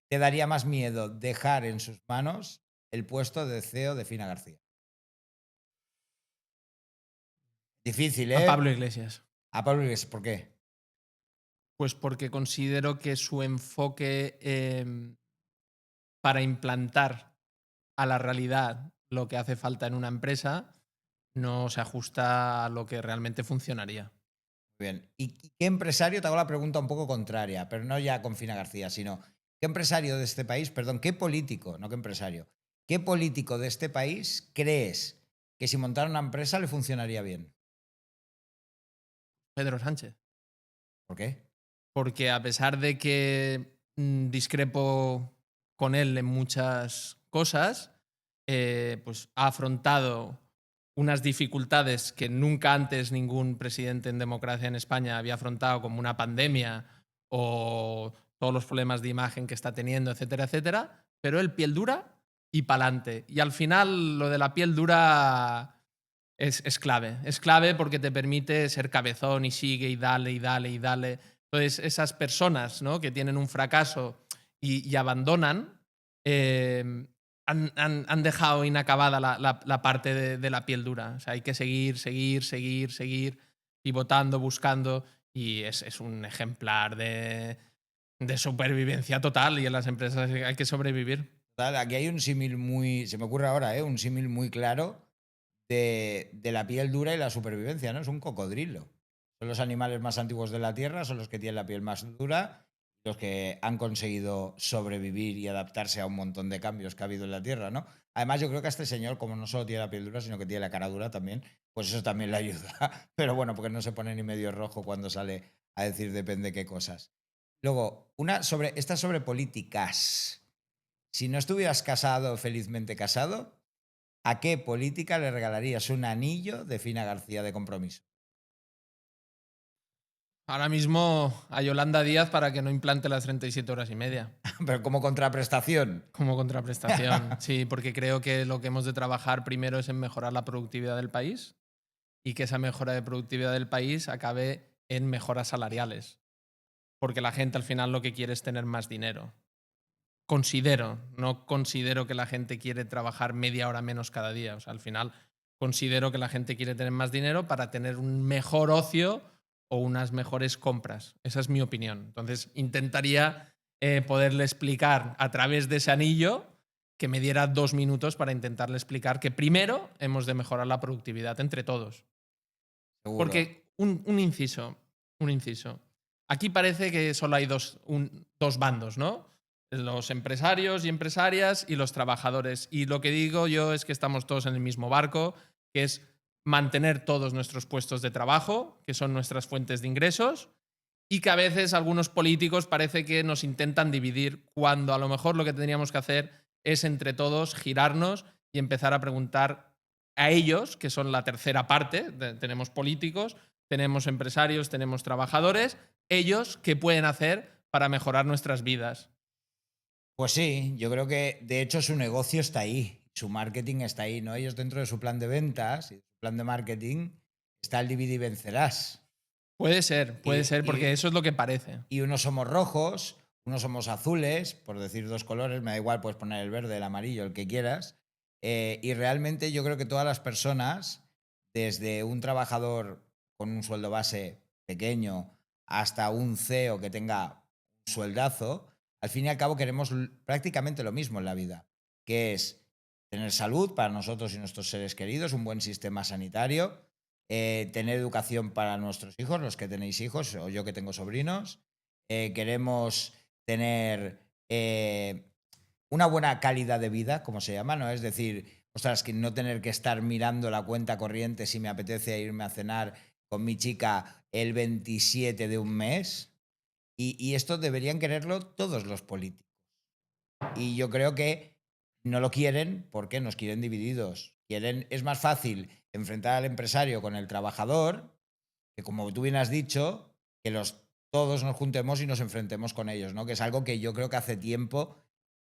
te daría más miedo dejar en sus manos el puesto de CEO de Fina García? Difícil, ¿eh? A Pablo Iglesias. A Pablo Iglesias, ¿por qué? Pues porque considero que su enfoque para implantar a la realidad lo que hace falta en una empresa no se ajusta a lo que realmente funcionaría. Muy bien. ¿Y qué empresario? Te hago la pregunta un poco contraria, pero no ya con Fina García, sino ¿qué empresario de este país, perdón, qué político, no qué empresario, qué político de este país crees que si montara una empresa le funcionaría bien? Pedro Sánchez. ¿Por qué? Porque a pesar de que discrepo con él en muchas cosas, pues ha afrontado unas dificultades que nunca antes ningún presidente en democracia en España había afrontado, como una pandemia o todos los problemas de imagen que está teniendo, etcétera, etcétera, pero él piel dura y pa'lante. Y al final lo de la piel dura es clave. Es clave porque te permite ser cabezón y sigue y dale y dale y dale. Entonces, esas personas, ¿no?, que tienen un fracaso y abandonan, han dejado inacabada la parte de la piel dura. O sea, hay que seguir, pivotando, buscando. Y es un ejemplar de supervivencia total. Y en las empresas hay que sobrevivir. Total, aquí hay un símil muy, se me ocurre ahora, un símil muy claro de la piel dura y la supervivencia, ¿no? Es un cocodrilo. Son los animales más antiguos de la Tierra, son los que tienen la piel más dura, los que han conseguido sobrevivir y adaptarse a un montón de cambios que ha habido en la Tierra, ¿no? Además, yo creo que a este señor, como no solo tiene la piel dura, sino que tiene la cara dura también, pues eso también le ayuda. Pero bueno, porque no se pone ni medio rojo cuando sale a decir depende qué cosas. Luego, esta es sobre políticas. Si no estuvieras casado, felizmente casado, ¿a qué política le regalarías un anillo de Fina García de compromiso? Ahora mismo a Yolanda Díaz para que no implante las 37 horas y media. Pero como contraprestación. Como contraprestación, sí, porque creo que lo que hemos de trabajar primero es en mejorar la productividad del país y que esa mejora de productividad del país acabe en mejoras salariales. Porque la gente al final lo que quiere es tener más dinero. No considero que la gente quiere trabajar media hora menos cada día. O sea, al final considero que la gente quiere tener más dinero para tener un mejor ocio o unas mejores compras. Esa es mi opinión. Entonces, intentaría poderle explicar a través de ese anillo que me diera 2 minutos para intentarle explicar que primero hemos de mejorar la productividad entre todos. Seguro. Porque un inciso. Aquí parece que solo hay dos bandos, ¿no? Los empresarios y empresarias y los trabajadores. Y lo que digo yo es que estamos todos en el mismo barco, que es mantener todos nuestros puestos de trabajo, que son nuestras fuentes de ingresos, y que a veces algunos políticos parece que nos intentan dividir, cuando a lo mejor lo que tendríamos que hacer es entre todos girarnos y empezar a preguntar a ellos, que son la tercera parte. Tenemos políticos, tenemos empresarios, tenemos trabajadores, ellos qué pueden hacer para mejorar nuestras vidas. Pues sí, yo creo que de hecho su negocio está ahí. su marketing está ahí, ¿no? Ellos dentro de su plan de ventas y su plan de marketing está el divide y vencerás. Puede ser, porque eso es lo que parece. Y unos somos rojos, unos somos azules, por decir dos colores, me da igual, puedes poner el verde, el amarillo, el que quieras. Y realmente yo creo que todas las personas, desde un trabajador con un sueldo base pequeño hasta un CEO que tenga un sueldazo, al fin y al cabo queremos prácticamente lo mismo en la vida, que es tener salud para nosotros y nuestros seres queridos, un buen sistema sanitario, tener educación para nuestros hijos, los que tenéis hijos o yo que tengo sobrinos. Queremos tener una buena calidad de vida, como se llama, ¿no? Es decir, ostras, que no tener que estar mirando la cuenta corriente si me apetece irme a cenar con mi chica el 27 de un mes. Y esto deberían quererlo todos los políticos. Y yo creo que no lo quieren porque nos quieren divididos. Es más fácil enfrentar al empresario con el trabajador, que como tú bien has dicho, que todos nos juntemos y nos enfrentemos con ellos, ¿no? Que es algo que yo creo que hace tiempo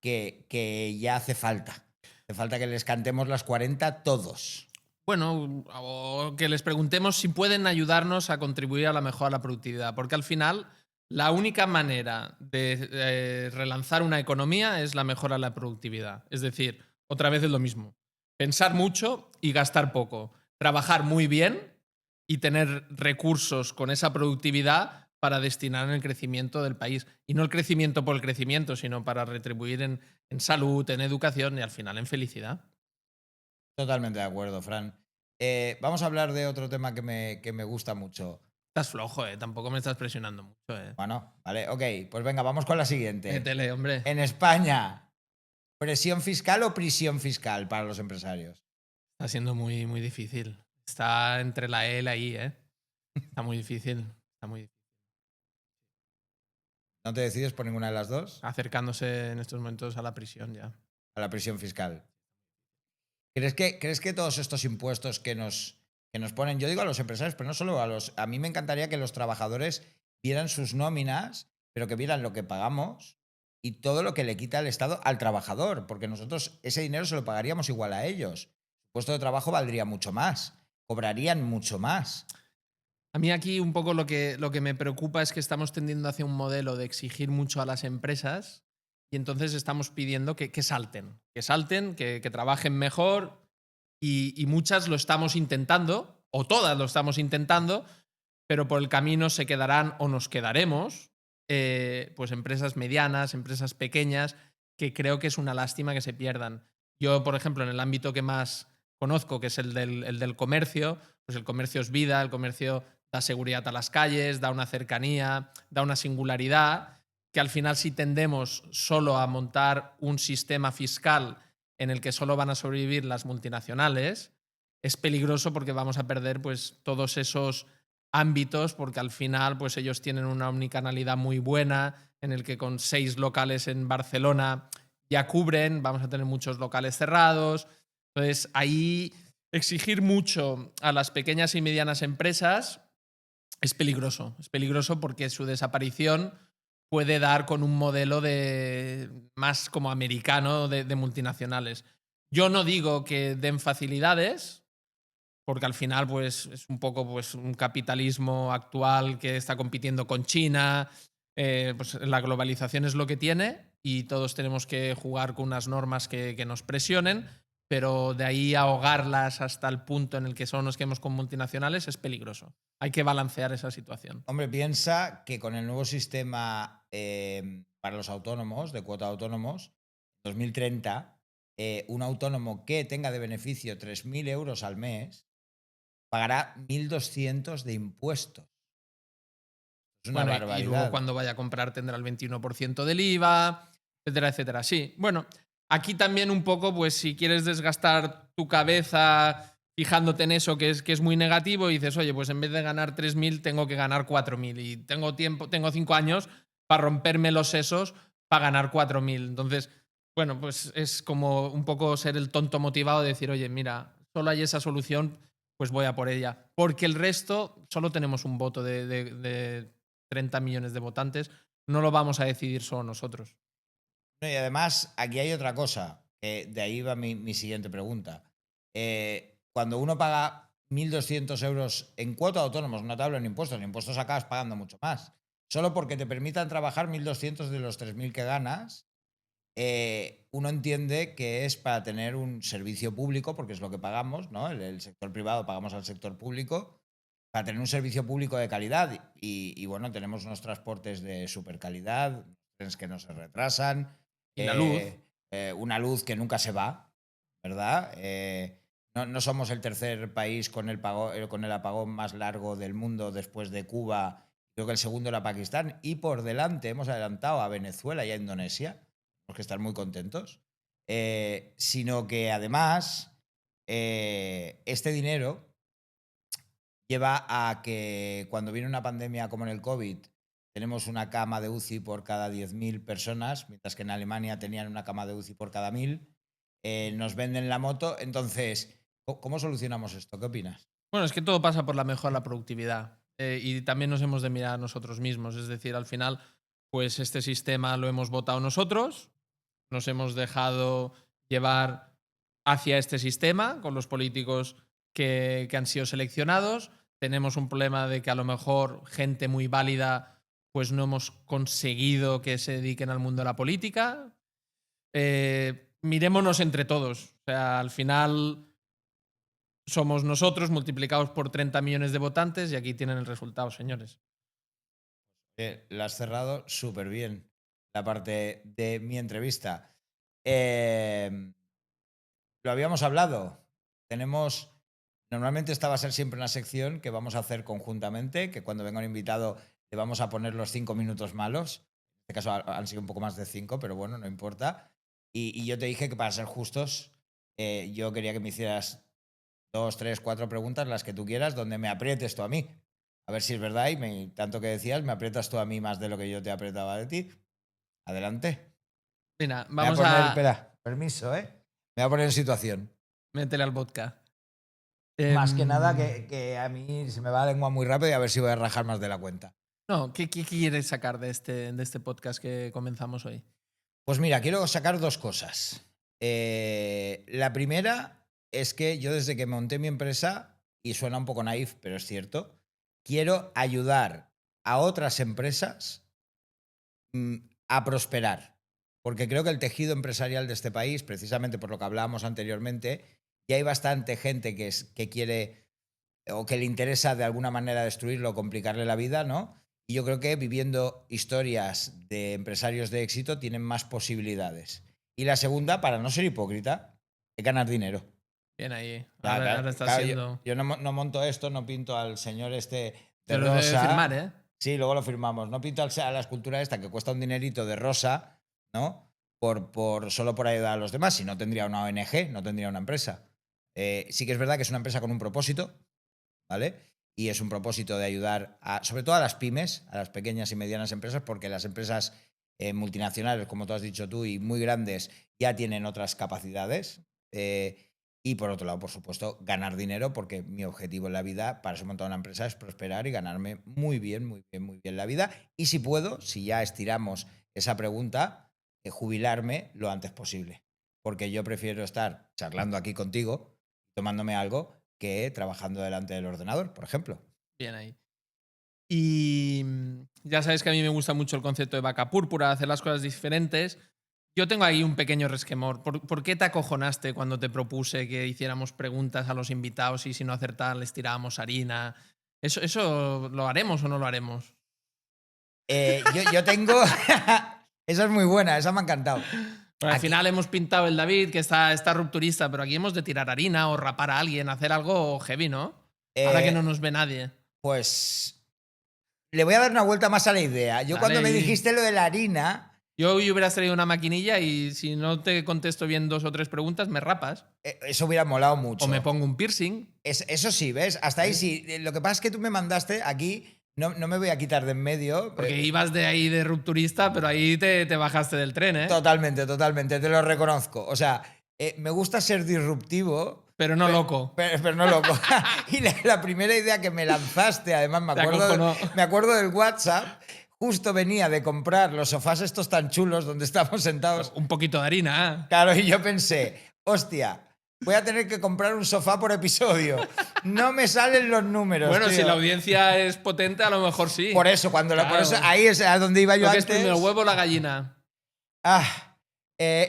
que ya hace falta. Hace falta que les cantemos las 40 todos. Bueno, o que les preguntemos si pueden ayudarnos a contribuir a la mejora de la productividad, porque al final la única manera de relanzar una economía es la mejora de la productividad. Es decir, otra vez es lo mismo. Pensar mucho y gastar poco. Trabajar muy bien y tener recursos con esa productividad para destinar en el crecimiento del país. Y no el crecimiento por el crecimiento, sino para retribuir en salud, en educación y al final en felicidad. Totalmente de acuerdo, Fran. Vamos a hablar de otro tema que me gusta mucho. Estás flojo, ¿eh? Tampoco me estás presionando mucho, ¿eh? Bueno, vale, ok. Pues venga, vamos con la siguiente. Métele, hombre. En España, ¿presión fiscal o prisión fiscal para los empresarios? Está siendo muy, muy difícil. Está entre la E y la I, ¿eh? Está muy difícil. Está muy difícil. ¿No te decides por ninguna de las dos? Acercándose en estos momentos a la prisión ya. A la prisión fiscal. ¿Crees que todos estos impuestos que nos ponen, yo digo a los empresarios, pero no solo a mí me encantaría que los trabajadores vieran sus nóminas, pero que vieran lo que pagamos y todo lo que le quita el Estado al trabajador, porque nosotros ese dinero se lo pagaríamos igual a ellos. Su puesto de trabajo valdría mucho más, cobrarían mucho más. A mí aquí un poco lo que me preocupa es que estamos tendiendo hacia un modelo de exigir mucho a las empresas y entonces estamos pidiendo que salten, que trabajen mejor y muchas lo estamos intentando, o todas lo estamos intentando, pero por el camino se quedarán o nos quedaremos pues empresas medianas, empresas pequeñas, que creo que es una lástima que se pierdan. Yo, por ejemplo, en el ámbito que más conozco, que es el del comercio, pues el comercio es vida, el comercio da seguridad a las calles, da una cercanía, da una singularidad, que al final si tendemos solo a montar un sistema fiscal en el que solo van a sobrevivir las multinacionales, es peligroso porque vamos a perder pues todos esos ámbitos, porque al final pues ellos tienen una omnicanalidad muy buena en el que con 6 locales en Barcelona ya cubren, vamos a tener muchos locales cerrados. Entonces ahí exigir mucho a las pequeñas y medianas empresas es peligroso porque su desaparición puede dar con un modelo de más como americano de multinacionales. Yo no digo que den facilidades, porque al final pues, es un poco pues, un capitalismo actual que está compitiendo con China. Pues la globalización es lo que tiene y todos tenemos que jugar con unas normas que nos presionen, pero de ahí a ahogarlas hasta el punto en el que solo nos quedemos con multinacionales es peligroso. Hay que balancear esa situación. Hombre, piensa que con el nuevo sistema para los autónomos, de cuota de autónomos, 2030, un autónomo que tenga de beneficio 3.000 euros al mes pagará 1.200 de impuestos. Es una barbaridad. Y luego cuando vaya a comprar tendrá el 21% del IVA, etcétera, etcétera. Sí, bueno, aquí también un poco, pues si quieres desgastar tu cabeza fijándote en eso que es muy negativo y dices, oye, pues en vez de ganar 3.000 tengo que ganar 4.000 y tengo 5 años para romperme los sesos para ganar 4.000. Entonces, bueno, pues es como un poco ser el tonto motivado de decir, oye, mira, solo hay esa solución, pues voy a por ella. Porque el resto, solo tenemos un voto de 30 millones de votantes, no lo vamos a decidir solo nosotros. Y además, aquí hay otra cosa, de ahí va mi siguiente pregunta. Cuando uno paga 1.200 euros en cuota de autónomos, no te hablo en impuestos acabas pagando mucho más. Solo porque te permitan trabajar 1.200 de los 3.000 que ganas, uno entiende que es para tener un servicio público, porque es lo que pagamos, ¿no? El sector privado pagamos al sector público, para tener un servicio público de calidad. Y bueno, tenemos unos transportes de super calidad, trenes que no se retrasan. Y la luz. Una luz que nunca se va, ¿verdad? No somos el tercer país con el apagón más largo del mundo después de Cuba. Creo que el segundo era Pakistán. Y por delante hemos adelantado a Venezuela y a Indonesia. Tenemos que estar muy contentos. Sino que además este dinero lleva a que cuando viene una pandemia como en el COVID tenemos una cama de UCI por cada 10.000 personas, mientras que en Alemania tenían una cama de UCI por cada 1.000. Nos venden la moto. Entonces, ¿cómo solucionamos esto? ¿Qué opinas? Bueno, es que todo pasa por la mejora de la productividad. Y también nos hemos de mirar a nosotros mismos. Es decir, al final, pues este sistema lo hemos votado nosotros, nos hemos dejado llevar hacia este sistema con los políticos que han sido seleccionados. Tenemos un problema de que a lo mejor gente muy válida pues no hemos conseguido que se dediquen al mundo de la política. Mirémonos entre todos. O sea, al final somos nosotros multiplicados por 30 millones de votantes y aquí tienen el resultado, señores. La has cerrado súper bien, la parte de mi entrevista. Lo habíamos hablado. Normalmente esta va a ser siempre una sección que vamos a hacer conjuntamente, que cuando venga un invitado le vamos a poner los 5 minutos malos. En este caso han sido un poco más de 5, pero bueno, no importa. Y yo te dije que para ser justos, yo quería que me hicieras 2, 3, 4 preguntas, las que tú quieras, donde me aprietes tú a mí. A ver si es verdad y tanto que decías, me aprietas tú a mí más de lo que yo te apretaba de ti. Adelante. Mira, vamos vamos a... Espera, permiso, ¿eh? Me voy a poner en situación. Métele al vodka. Más que nada que a mí se me va la lengua muy rápido y a ver si voy a rajar más de la cuenta. No, ¿qué quieres sacar de este podcast que comenzamos hoy? Pues mira, quiero sacar 2 cosas. La primera es que yo desde que monté mi empresa, y suena un poco naif, pero es cierto, quiero ayudar a otras empresas a prosperar. Porque creo que el tejido empresarial de este país, precisamente por lo que hablábamos anteriormente, ya hay bastante gente que quiere o que le interesa de alguna manera destruirlo o complicarle la vida, ¿no? Y yo creo que viviendo historias de empresarios de éxito tienen más posibilidades. Y la segunda, para no ser hipócrita, es ganar dinero. Bien ahí. Claro, Ahora está siendo... Yo no monto esto, no pinto al señor este de Pero rosa. lo debe firmar, ¿eh? Sí, luego lo firmamos. No pinto a la escultura esta que cuesta un dinerito de rosa, ¿no? Solo por ayudar a los demás. Si no tendría una ONG, no tendría una empresa. Sí que es verdad que es una empresa con un propósito, ¿vale? Y es un propósito de ayudar sobre todo a las pymes, a las pequeñas y medianas empresas, porque las empresas multinacionales, como tú has dicho tú, y muy grandes, ya tienen otras capacidades. Y por otro lado, por supuesto, ganar dinero, porque mi objetivo en la vida, para eso he montado una empresa, es prosperar y ganarme muy bien la vida. Y si puedo, si ya estiramos esa pregunta, jubilarme lo antes posible. Porque yo prefiero estar charlando aquí contigo, tomándome algo, que trabajando delante del ordenador, por ejemplo. Bien ahí. Y ya sabes que a mí me gusta mucho el concepto de vaca púrpura, hacer las cosas diferentes. Yo tengo ahí un pequeño resquemor. ¿Por qué te acojonaste cuando te propuse que hiciéramos preguntas a los invitados y si no acertaban les tirábamos harina? ¿Eso lo haremos o no lo haremos? Yo tengo... Esa es muy buena, esa me ha encantado. Pero al final hemos pintado el David, que está rupturista, pero aquí hemos de tirar harina o rapar a alguien, hacer algo heavy, ¿no? Ahora que no nos ve nadie. Pues le voy a dar una vuelta más a la idea. Yo cuando me dijiste lo de la harina... Yo hoy hubieras traído una maquinilla y si no te contesto bien 2 o 3 preguntas, me rapas. Eso hubiera molado mucho. O me pongo un piercing. Eso sí, ¿ves? Hasta ahí sí. Lo que pasa es que tú me mandaste aquí... No me voy a quitar de en medio. Porque ibas de ahí de rupturista, pero ahí te bajaste del tren, ¿eh? Totalmente, te lo reconozco. O sea, me gusta ser disruptivo. Pero no loco. Pero no loco. Y la primera idea que me lanzaste, además me acuerdo del WhatsApp, justo venía de comprar los sofás estos tan chulos donde estamos sentados. Un poquito de harina. ¿Eh? Claro, y yo pensé, hostia, voy a tener que comprar un sofá por episodio. No me salen los números. Bueno, tío. si la audiencia es potente, a lo mejor sí. Por eso, por Claro. eso, ahí es a donde iba yo Lo que es antes. primero, el huevo o la gallina.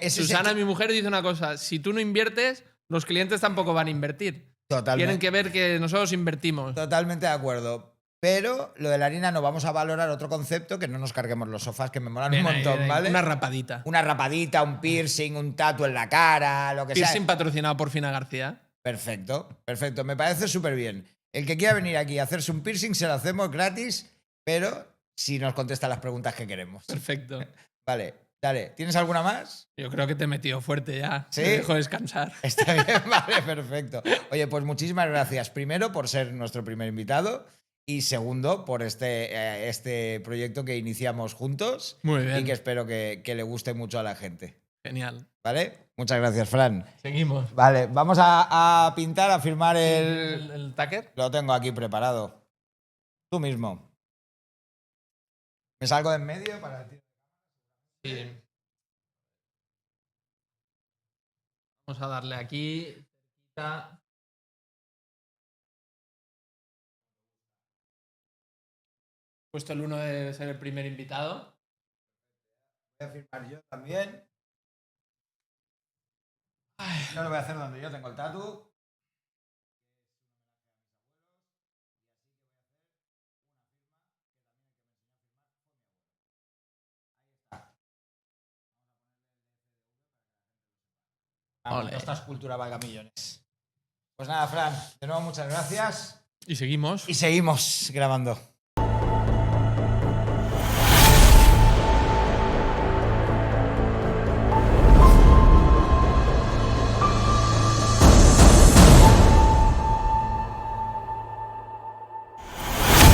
Susana, mi mujer, dice una cosa. Si tú no inviertes, los clientes tampoco van a invertir. Tienen que ver que nosotros invertimos. Totalmente de acuerdo. Pero lo de la harina no, vamos a valorar otro concepto, que no nos carguemos los sofás, que me molan Bien un ahí, montón, bien ahí. ¿vale? Una rapadita. Una rapadita, un piercing, un tatu en la cara, lo que Piercing sea. patrocinado por Fina García. Perfecto, perfecto. Me parece súper bien. El que quiera venir aquí a hacerse un piercing se lo hacemos gratis, pero si nos contesta las preguntas que queremos. Perfecto. Vale, dale. ¿Tienes alguna más? Yo creo que te he metido fuerte ya. ¿Sí? Te dejo descansar. Está bien, vale, perfecto. Oye, pues muchísimas gracias. Primero, por ser nuestro primer invitado. Y segundo, por este proyecto que iniciamos juntos. Muy bien. Y que espero que le guste mucho a la gente. Genial. ¿Vale? Muchas gracias, Fran. Seguimos. Vale, vamos a pintar, a firmar el... ¿El tacker? Lo tengo aquí preparado. Tú mismo. ¿Me salgo de en medio para ti? Sí. Vamos a darle aquí. Puesto el 1 de ser el primer invitado. Voy a firmar yo también. No lo voy a hacer donde yo tengo el tatu. Vamos, Ole. esta escultura valga millones. Pues nada, Fran, de nuevo muchas gracias. Y seguimos. Y seguimos grabando.